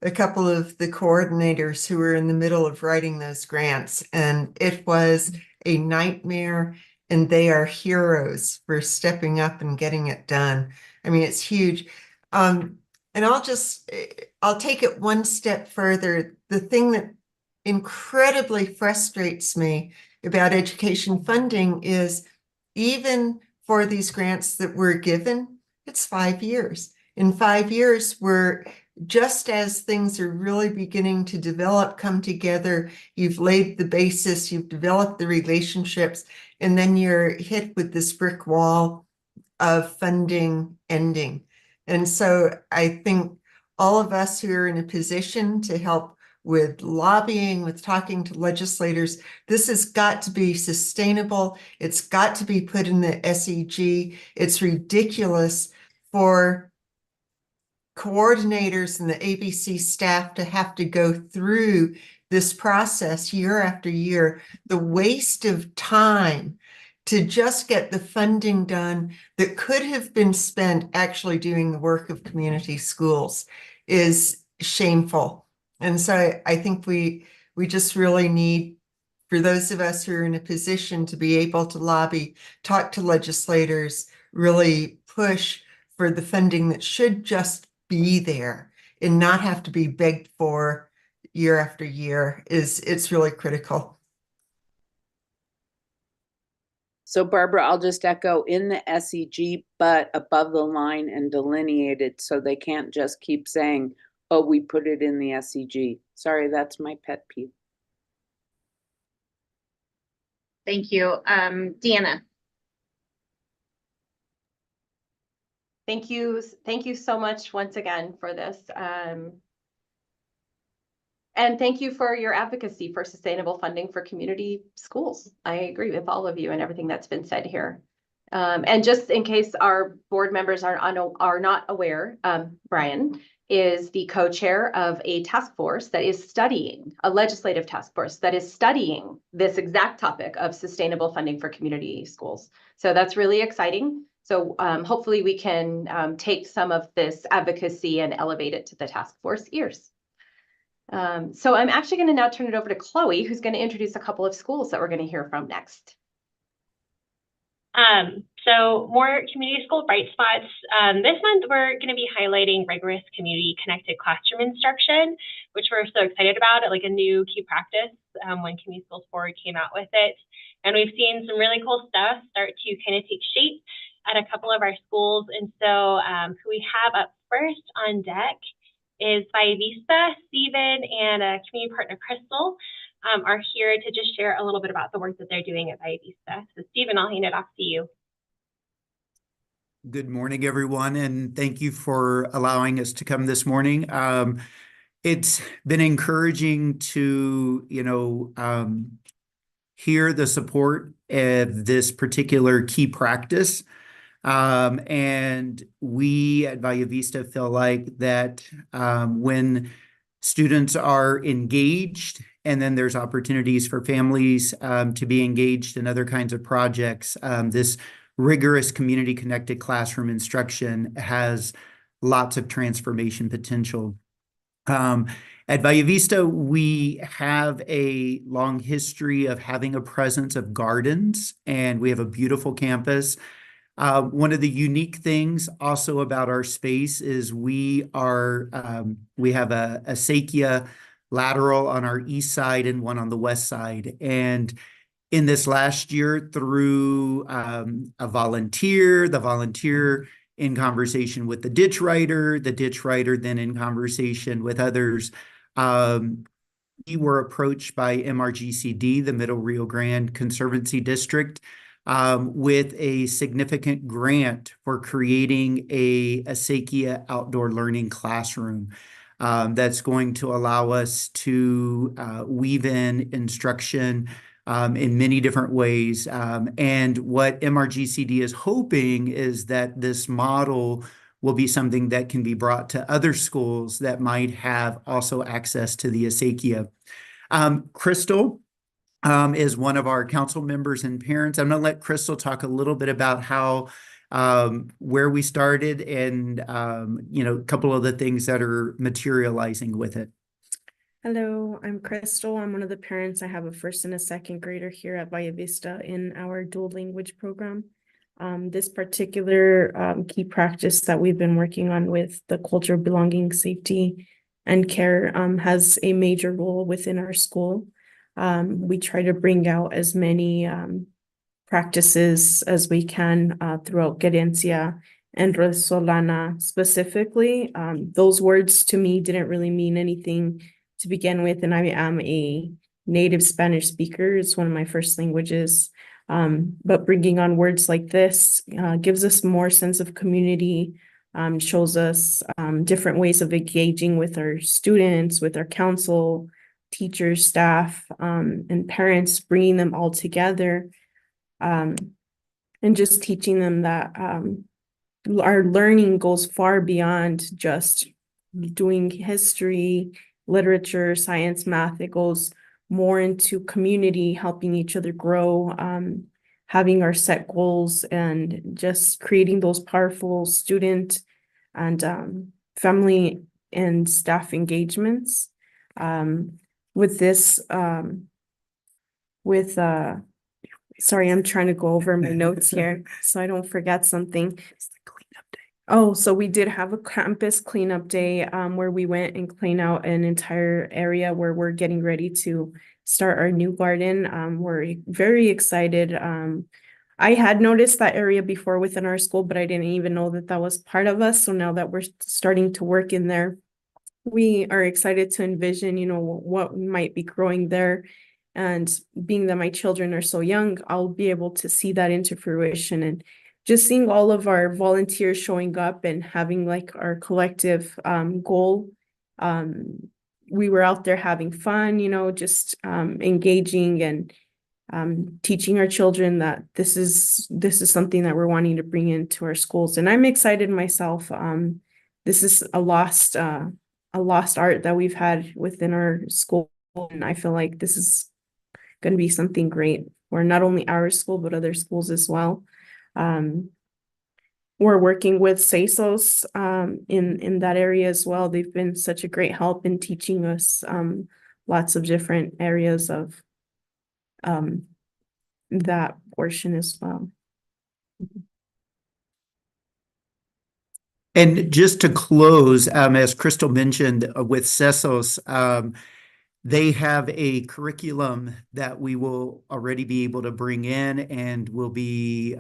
a couple of the coordinators who were in the middle of writing those grants, and it was a nightmare, and they are heroes for stepping up and getting it done. I mean, it's huge. And I'll take it one step further. The thing that incredibly frustrates me about education funding is even for these grants that we're given, it's 5 years. In 5 years, we're just as things are really beginning to develop, come together, you've laid the basis, you've developed the relationships, and then you're hit with this brick wall of funding ending. And so I think all of us who are in a position to help with lobbying, with talking to legislators, this has got to be sustainable. It's got to be put in the SEG. It's ridiculous for coordinators and the ABC staff to have to go through this process year after year. The waste of time to just get the funding done that could have been spent actually doing the work of community schools is shameful. And so I think we just really need, for those of us who are in a position to be able to lobby, talk to legislators, really push for the funding that should just be there and not have to be begged for year after year. It's really critical. So Barbara, I'll just echo in the SEG, but above the line and delineated so they can't just keep saying, oh, we put it in the SEG. Sorry, that's my pet peeve. Thank you. Deanna. Thank you. Thank you so much once again for this. And thank you for your advocacy for sustainable funding for community schools. I agree with all of you and everything that's been said here. And just in case our board members are not aware, Brian is the co-chair of a task force that is studying, a legislative task force that is studying this exact topic of sustainable funding for community schools. So that's really exciting. So hopefully we can take some of this advocacy and elevate it to the task force ears. So I'm actually going to now turn it over to Chloe, who's going to introduce a couple of schools that we're going to hear from next. So more community school bright spots. This month, we're going to be highlighting rigorous community connected classroom instruction, which we're so excited about, like a new key practice when Community Schools Forward came out with it. And we've seen some really cool stuff start to kind of take shape at a couple of our schools. And so who we have up first on deck is Valle Vista. Stephen and community partner Crystal are here to just share a little bit about the work that they're doing at Valle Vista. So Stephen, I'll hand it off to you. Good morning, everyone, and thank you for allowing us to come this morning. It's been encouraging to, hear the support of this particular key practice. And we at Valle Vista feel like that when students are engaged, and then there's opportunities for families to be engaged in other kinds of projects, this rigorous community connected classroom instruction has lots of transformation potential. At Valle Vista, we have a long history of having a presence of gardens, and we have a beautiful campus. One of the unique things also about our space is we have a acequia lateral on our east side and one on the west side. And in this last year, through the volunteer in conversation with the ditch writer then in conversation with others, we were approached by MRGCD, the Middle Rio Grande Conservancy District, with a significant grant for creating a acequia outdoor learning classroom that's going to allow us to weave in instruction in many different ways. And what MRGCD is hoping is that this model will be something that can be brought to other schools that might have also access to the acequia. Crystal is one of our council members and parents. I'm going to let Crystal talk a little bit about how where we started and a couple of the things that are materializing with it. Hello, I'm Crystal. I'm one of the parents. I have a first and a second grader here at Valle Vista in our dual language program. This particular key practice that we've been working on with the culture of belonging, safety, and care has a major role within our school. We try to bring out as many practices as we can throughout Querencia and Resolana specifically. Those words to me didn't really mean anything to begin with, and I am a native Spanish speaker. It's one of my first languages. But bringing on words like this gives us more sense of community, shows us different ways of engaging with our students, with our council, teachers, staff, and parents, bringing them all together, and just teaching them that our learning goes far beyond just doing history, literature, science, math. It goes more into community, helping each other grow, having our set goals, and just creating those powerful student and family and staff engagements. With this, sorry, I'm trying to go over my notes here so I don't forget something. Oh, so we did have a campus cleanup day where we went and cleaned out an entire area where we're getting ready to start our new garden. We're very excited. I had noticed that area before within our school, but I didn't even know that that was part of us. So now that we're starting to work in there, we are excited to envision, what might be growing there. And being that my children are so young, I'll be able to see that into fruition. And just seeing all of our volunteers showing up and having like our collective goal. We were out there having fun, just engaging and teaching our children that this is something that we're wanting to bring into our schools. And I'm excited myself. This is a lost art that we've had within our school. And I feel like this is going to be something great for not only our school, but other schools as well. We're working with CESOS in that area as well. They've been such a great help in teaching us lots of different areas of that portion as well. And just to close, as Crystal mentioned with CESOS, they have a curriculum that we will already be able to bring in, and will be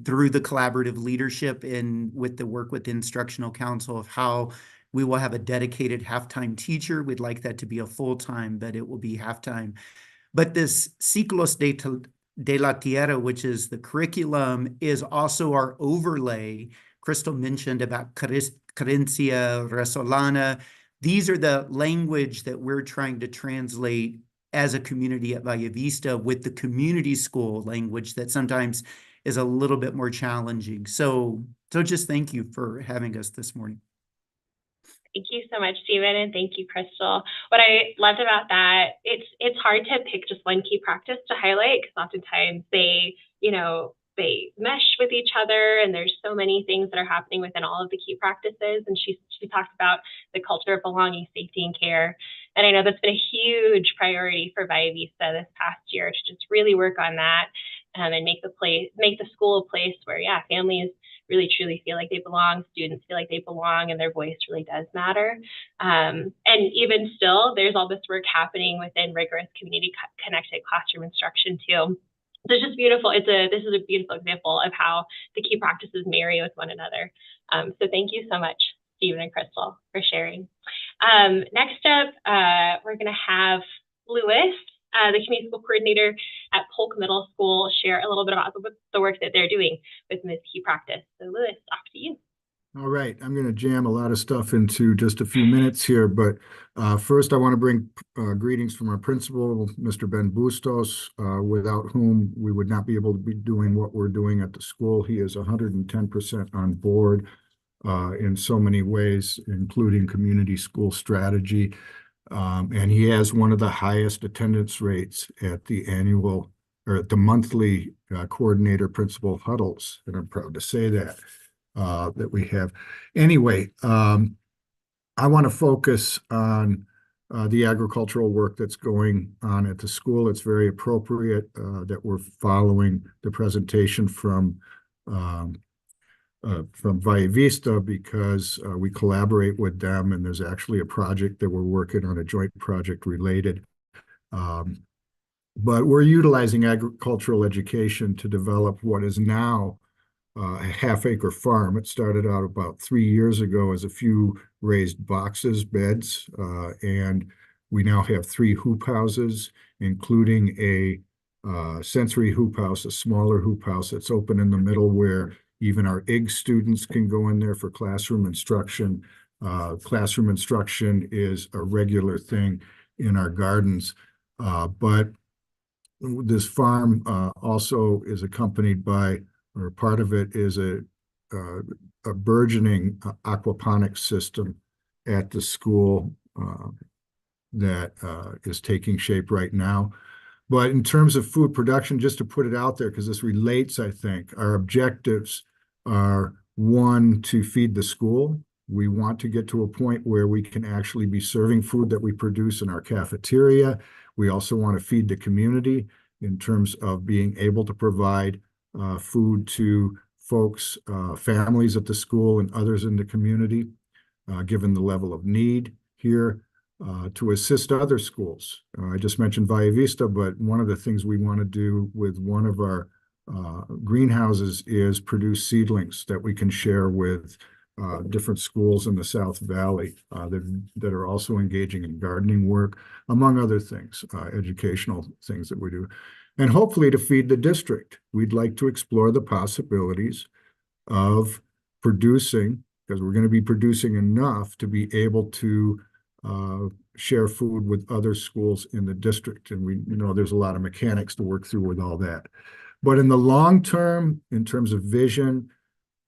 through the collaborative leadership and with the work with the instructional council of how we will have a dedicated halftime teacher. We'd like that to be a full-time, but it will be halftime. But this Ciclos de la Tierra, which is the curriculum, is also our overlay. Crystal mentioned about Querencia, Resolana. These are the language that we're trying to translate as a community at Valle Vista with the community school language that sometimes is a little bit more challenging. So just thank you for having us this morning. Thank you so much, Stephen, and thank you, Crystal. What I loved about that, it's hard to pick just one key practice to highlight, because oftentimes they mesh with each other, and there's so many things that are happening within all of the key practices. And she talked about the culture of belonging, safety, and care. And I know that's been a huge priority for Valle Vista this past year, to just really work on that. and make the school a place where, yeah, families really truly feel like they belong, students feel like they belong, and their voice really does matter. And even still, there's all this work happening within rigorous community connected classroom instruction too. So it's just beautiful. This is a beautiful example of how the key practices marry with one another. So thank you so much, Stephen and Crystal, for sharing. Next up, we're going to have Lewis, the community school coordinator at Polk Middle School, share a little bit about the work that they're doing with this key practice. So Lewis, off to you. All right, I'm going to jam a lot of stuff into just a few minutes here, but first I want to bring greetings from our principal, Mr. Ben Bustos, without whom we would not be able to be doing what we're doing at the school. He is 110% on board in so many ways, including community school strategy. And he has one of the highest attendance rates at the annual or at the monthly coordinator principal huddles. And I'm proud to say that we have. Anyway, I want to focus on the agricultural work that's going on at the school. It's very appropriate that we're following the presentation from Valle Vista because we collaborate with them, and there's actually a project that we're working on, a joint project related. But we're utilizing agricultural education to develop what is now a half-acre farm. It started out about 3 years ago as a few raised boxes, beds, and we now have 3 hoop houses, including a sensory hoop house, a smaller hoop house that's open in the middle where even our IG students can go in there for classroom instruction. Classroom instruction is a regular thing in our gardens, but this farm also is accompanied by, or part of it is a burgeoning aquaponics system at the school that is taking shape right now. But in terms of food production, just to put it out there, because this relates, I think, our objectives are, 1, to feed the school. We want to get to a point where we can actually be serving food that we produce in our cafeteria. We also want to feed the community in terms of being able to provide food to folks, families at the school and others in the community, given the level of need here, to assist other schools. I just mentioned Valle Vista, but one of the things we want to do with one of our greenhouses is produce seedlings that we can share with different schools in the South Valley that are also engaging in gardening work, among other things, educational things that we do. And hopefully to feed the district. We'd like to explore the possibilities of producing, because we're going to be producing enough to be able to share food with other schools in the district. And we know there's a lot of mechanics to work through with all that. But in the long term, in terms of vision,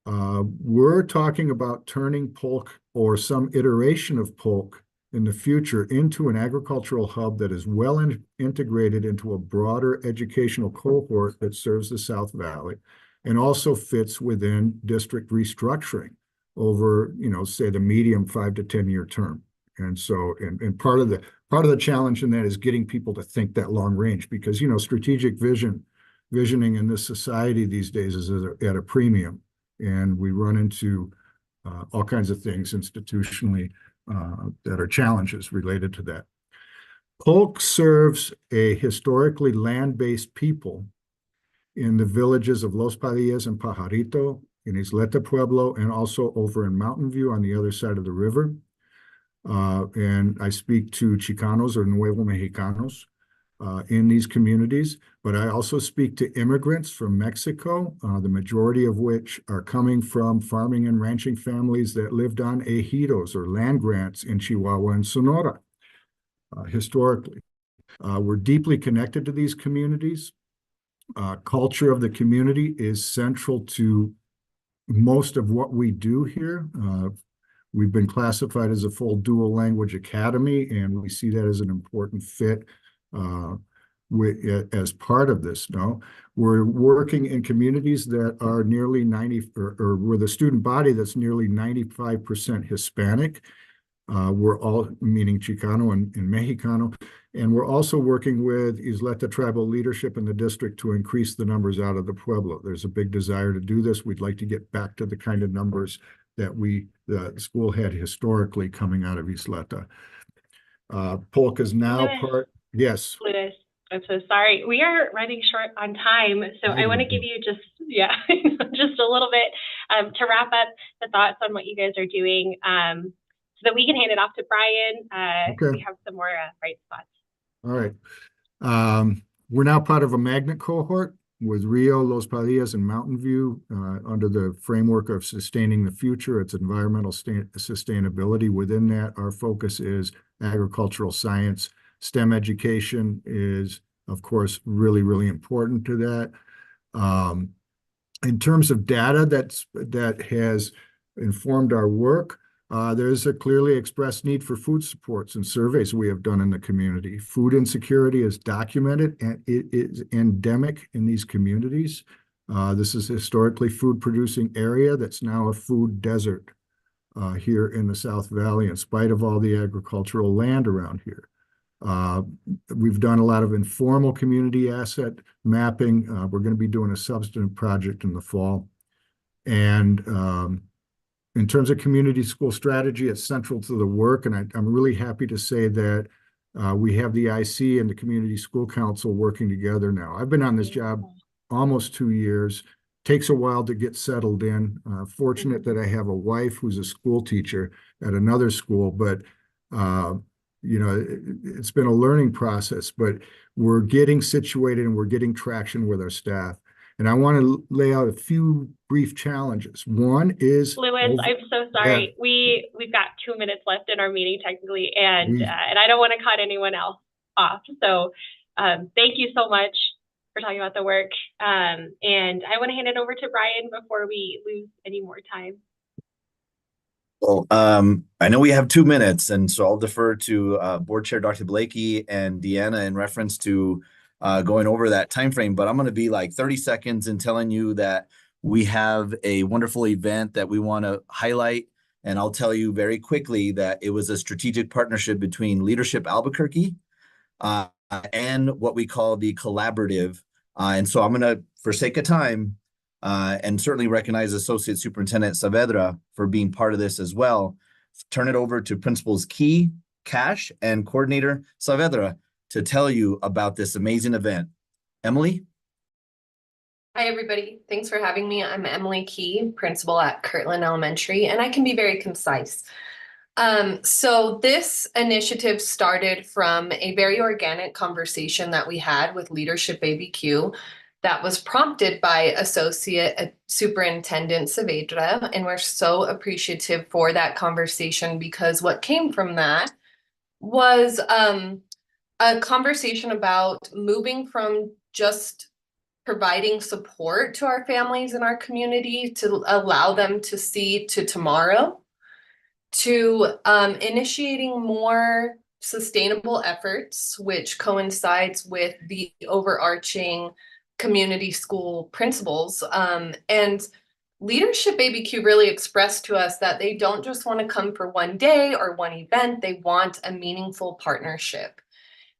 we're talking about turning Polk or some iteration of Polk in the future into an agricultural hub that is well integrated into a broader educational cohort that serves the South Valley and also fits within district restructuring over, say the medium 5 to 10 year term. And so, and part of the challenge in that is getting people to think that long range, because, strategic visioning in this society these days is at a premium. And we run into all kinds of things institutionally that are challenges related to that. Polk serves a historically land-based people in the villages of Los Padillas and Pajarito, in Isleta Pueblo, and also over in Mountain View on the other side of the river. And I speak to Chicanos or Nuevo Mexicanos in these communities, but I also speak to immigrants from Mexico, the majority of which are coming from farming and ranching families that lived on ejidos or land grants in Chihuahua and Sonora historically. We're deeply connected to these communities. Culture of the community is central to most of what we do here. We've been classified as a full dual language academy, and we see that as an important fit as part of this. No, we're working in communities that are nearly 90, or with a student body that's nearly 95% Hispanic. We're all, meaning Chicano and Mexicano, And we're also working with Isleta tribal leadership in the district to increase the numbers out of the Pueblo. There's a big desire to do this. We'd like to get back to the kind of numbers that the school had historically coming out of Isleta. Polk is now yes. Lewis, I'm so sorry. We are running short on time. So I want to give you just a little bit to wrap up the thoughts on what you guys are doing so that we can hand it off to Brian. Okay. We have some more bright spots. All right. We're now part of a magnet cohort with Rio, Los Padillas, and Mountain View under the framework of sustaining the future. It's environmental sustainability. Within that, our focus is agricultural science. STEM education is, of course, really, really important to that. In terms of data that has informed our work, there's a clearly expressed need for food supports and surveys we have done in the community. Food insecurity is documented and it is endemic in these communities. This is a historically food-producing area that's now a food desert here in the South Valley, in spite of all the agricultural land around here. We've done a lot of informal community asset mapping. We're going to be doing a substantive project in the fall. And in terms of community school strategy, it's central to the work. And I'm really happy to say that we have the IC and the Community School Council working together now. I've been on this job almost 2 years. Takes a while to get settled in. Fortunate that I have a wife who's a school teacher at another school, but it's been a learning process, but we're getting situated and we're getting traction with our staff. And I want to lay out a few brief challenges. One is Lewis, I'm so sorry. Yeah. We've got 2 minutes left in our meeting technically, and I don't want to cut anyone else off. So thank you so much for talking about the work. And I want to hand it over to Brian before we lose any more time. Well, I know we have 2 minutes, and so I'll defer to Board Chair Dr. Blakey and Deanna in reference to going over that time frame. But I'm going to be like 30 seconds in telling you that we have a wonderful event that we want to highlight. And I'll tell you very quickly that it was a strategic partnership between Leadership Albuquerque and what we call the Collaborative. And so I'm going to, for sake of time, and certainly recognize Associate Superintendent Saavedra for being part of this as well, turn it over to Principals Key, Cash, and Coordinator Saavedra to tell you about this amazing event. Emily? Hi, everybody. Thanks for having me. I'm Emily Key, principal at Kirtland Elementary, and I can be very concise. So this initiative started from a very organic conversation that we had with Leadership ABQ that was prompted by Associate Superintendent Saavedra, and we're so appreciative for that conversation because what came from that was a conversation about moving from just providing support to our families in our community to allow them to see to tomorrow, to initiating more sustainable efforts, which coincides with the overarching community school principles. And Leadership ABQ really expressed to us that they don't just want to come for one day or one event, they want a meaningful partnership.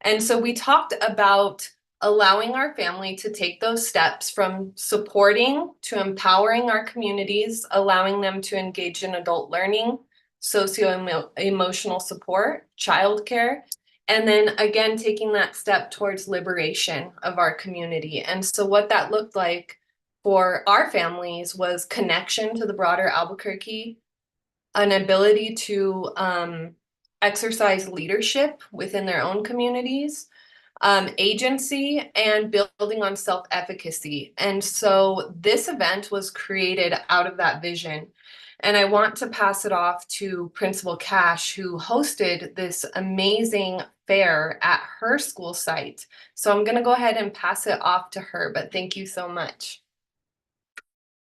And so we talked about allowing our family to take those steps from supporting to empowering our communities, allowing them to engage in adult learning, socio-emotional support, childcare, and then again, taking that step towards liberation of our community. And so what that looked like for our families was connection to the broader Albuquerque, an ability to exercise leadership within their own communities, agency, and building on self-efficacy. And so this event was created out of that vision. And I want to pass it off to Principal Cash, who hosted this amazing fair at her school site. So I'm going to go ahead and pass it off to her, but thank you so much.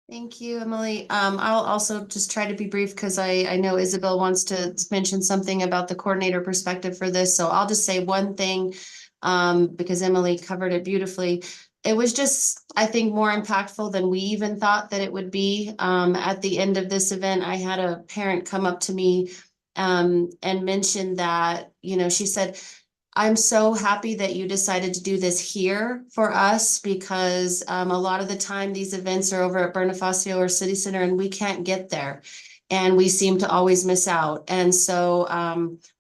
Thank you, Emily. I'll also just try to be brief because I know Isabel wants to mention something about the coordinator perspective for this. So I'll just say one thing because Emily covered it beautifully. It was just, I think, more impactful than we even thought that it would be. At the end of this event, I had a parent come up to me and mention that, she said, I'm so happy that you decided to do this here for us because a lot of the time these events are over at Bonifacio or City Center and we can't get there. And we seem to always miss out. And so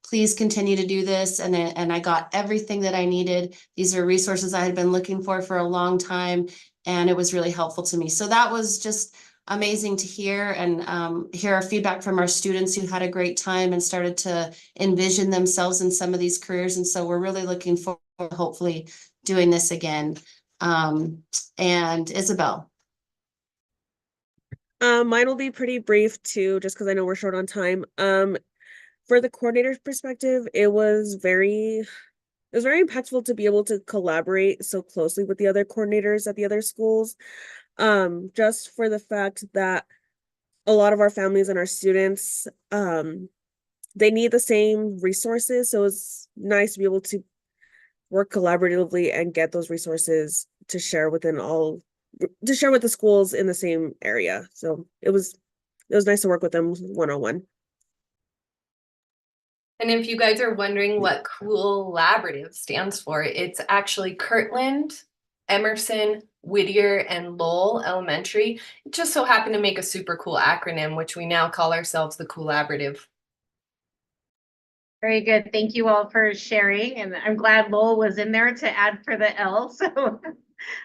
please continue to do this. And I got everything that I needed. These are resources I had been looking for a long time, and it was really helpful to me. So that was just amazing to hear and hear our feedback from our students who had a great time and started to envision themselves in some of these careers. And so we're really looking forward to hopefully doing this again. And Isabel. Mine will be pretty brief too, just because I know we're short on time. For the coordinator's perspective, it was very impactful to be able to collaborate so closely with the other coordinators at the other schools. Just for the fact that a lot of our families and our students, they need the same resources. So it's nice to be able to work collaboratively and get those resources to share with the schools in the same area. So it was nice to work with them one-on-one. And if you guys are wondering what Coolaborative stands for, it's actually Kirtland, Emerson, Whittier, and Lowell Elementary. It just so happened to make a super cool acronym, which we now call ourselves the Coolaborative. Very good. Thank you all for sharing. And I'm glad Lowell was in there to add for the L. So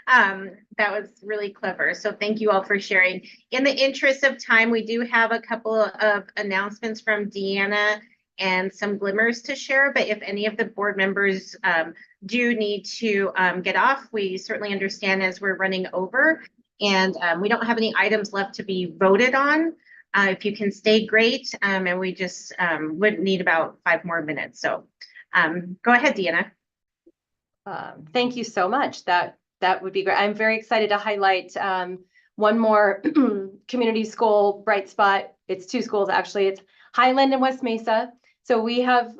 that was really clever. So thank you all for sharing. In the interest of time, we do have a couple of announcements from Deanna and some glimmers to share. But if any of the board members do need to get off, we certainly understand as we're running over. And we don't have any items left to be voted on. If you can stay, great. And we just would need about 5 more minutes. So go ahead, Deanna. Thank you so much. That would be great. I'm very excited to highlight one more community school bright spot. It's 2 schools, actually. It's Highland and West Mesa. So we have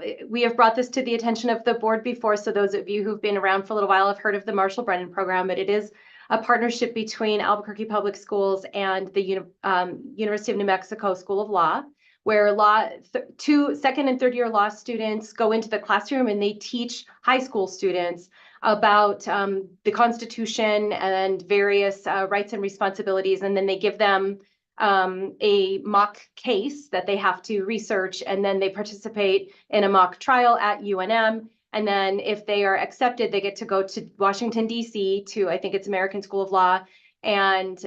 brought this to the attention of the board before. So those of you who've been around for a little while have heard of the Marshall Brennan program, but it is a partnership between Albuquerque Public Schools and the University of New Mexico School of Law, where second and third year law students go into the classroom and they teach high school students about the Constitution and various rights and responsibilities. And then they give them a mock case that they have to research, and then they participate in a mock trial at UNM. And then if they are accepted, they get to go to Washington, D.C. to, I think it's American School of Law, and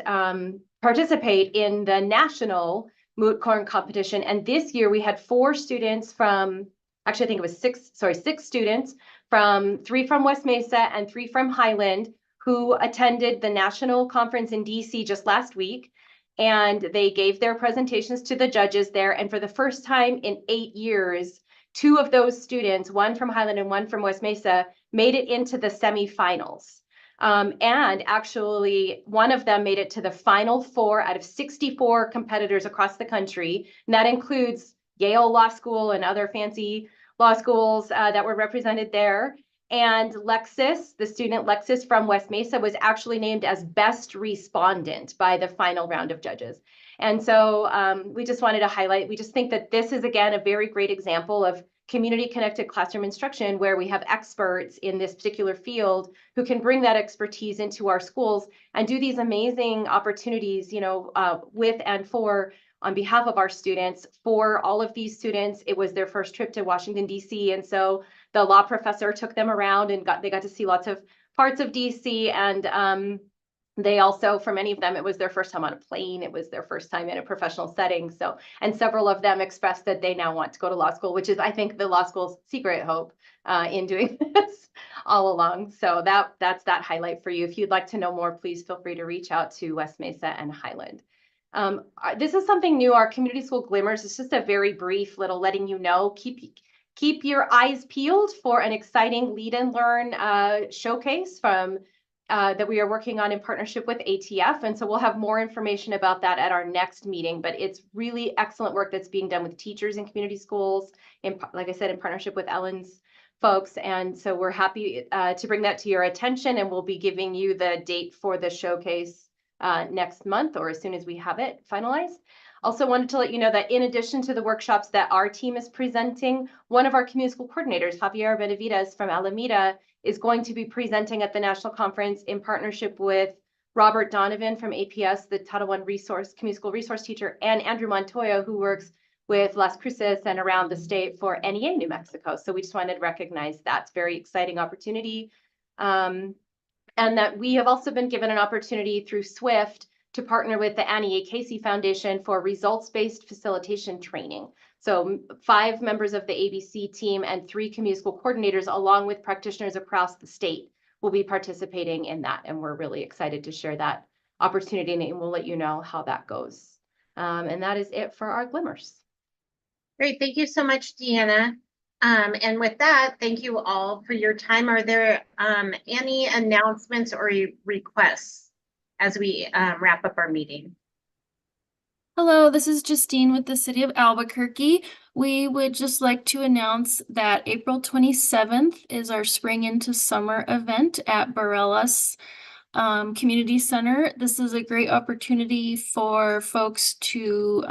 participate in the national moot court competition. And this year we had 4 students from, actually I think it was 6 students from 3 from West Mesa and 3 from Highland who attended the national conference in DC just last week. And they gave their presentations to the judges there. And for the first time in 8 years, 2 of those students, one from Highland and one from West Mesa, made it into the semifinals. And actually, one of them made it to the final 4 out of 64 competitors across the country. And that includes Yale Law School and other fancy law schools that were represented there. And Lexis, the student Lexis from West Mesa, was actually named as best respondent by the final round of judges. And so we just wanted to highlight, we just think that this is, again, a very great example of community connected classroom instruction where we have experts in this particular field who can bring that expertise into our schools and do these amazing opportunities, with and for on behalf of our students. For all of these students, it was their first trip to Washington, D.C. And so the law professor took them around and they got to see lots of parts of D.C. And they also, for many of them, it was their first time on a plane. It was their first time in a professional setting. So, and several of them expressed that they now want to go to law school, which is, I think, the law school's secret hope in doing this all along. So that's that highlight for you. If you'd like to know more, please feel free to reach out to West Mesa and Highland. This is something new, our community school glimmers. It's just a very brief little letting you know, keep your eyes peeled for an exciting Lead and Learn showcase from that we are working on in partnership with ATF. And so we'll have more information about that at our next meeting, but it's really excellent work that's being done with teachers in community schools, like I said, in partnership with Ellen's folks. And so we're happy to bring that to your attention, and we'll be giving you the date for the showcase next month or as soon as we have it finalized. Also wanted to let you know that in addition to the workshops that our team is presenting, one of our community school coordinators, Javier Benavides from Alameda, is going to be presenting at the national conference in partnership with Robert Donovan from APS, the Title I community school resource teacher, and Andrew Montoya, who works with Las Cruces and around the state for NEA New Mexico. So we just wanted to recognize that's very exciting opportunity. And that we have also been given an opportunity through SWIFT to partner with the Annie A. Casey Foundation for results-based facilitation training. So 5 members of the ABC team and 3 community school coordinators, along with practitioners across the state, will be participating in that. And we're really excited to share that opportunity, and we'll let you know how that goes. And that is it for our glimmers. Great, thank you so much, Deanna. And with that, thank you all for your time. Are there any announcements or requests as we wrap up our meeting? Hello, this is Justine with the City of Albuquerque. We would just like to announce that April 27th is our Spring into Summer event at Barelas Community Center. This is a great opportunity for folks to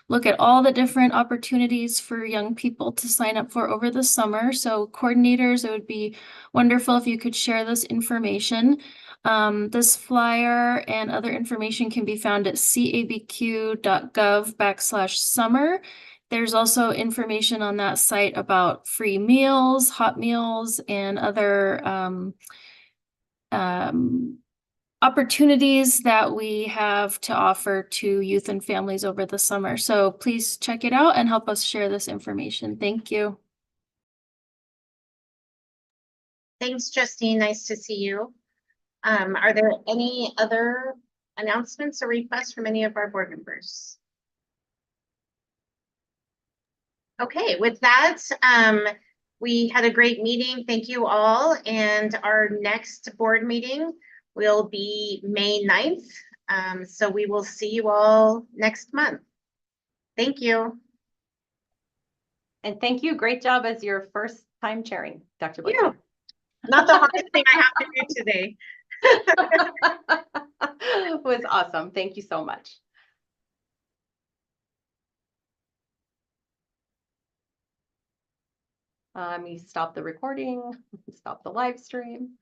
look at all the different opportunities for young people to sign up for over the summer. So coordinators, it would be wonderful if you could share this information. This flyer and other information can be found at cabq.gov/summer. There's also information on that site about free meals, hot meals, and other opportunities that we have to offer to youth and families over the summer. So please check it out and help us share this information. Thank you. Thanks, Justine. Nice to see you. Are there any other announcements or requests from any of our board members? Okay, with that, we had a great meeting. Thank you all. And our next board meeting will be May 9th. So we will see you all next month. Thank you. And thank you. Great job as your first time chairing, Dr. Blakey. Yeah. Not the hardest thing I have to do today. It was awesome. Thank you so much. You stop the recording, stop the live stream.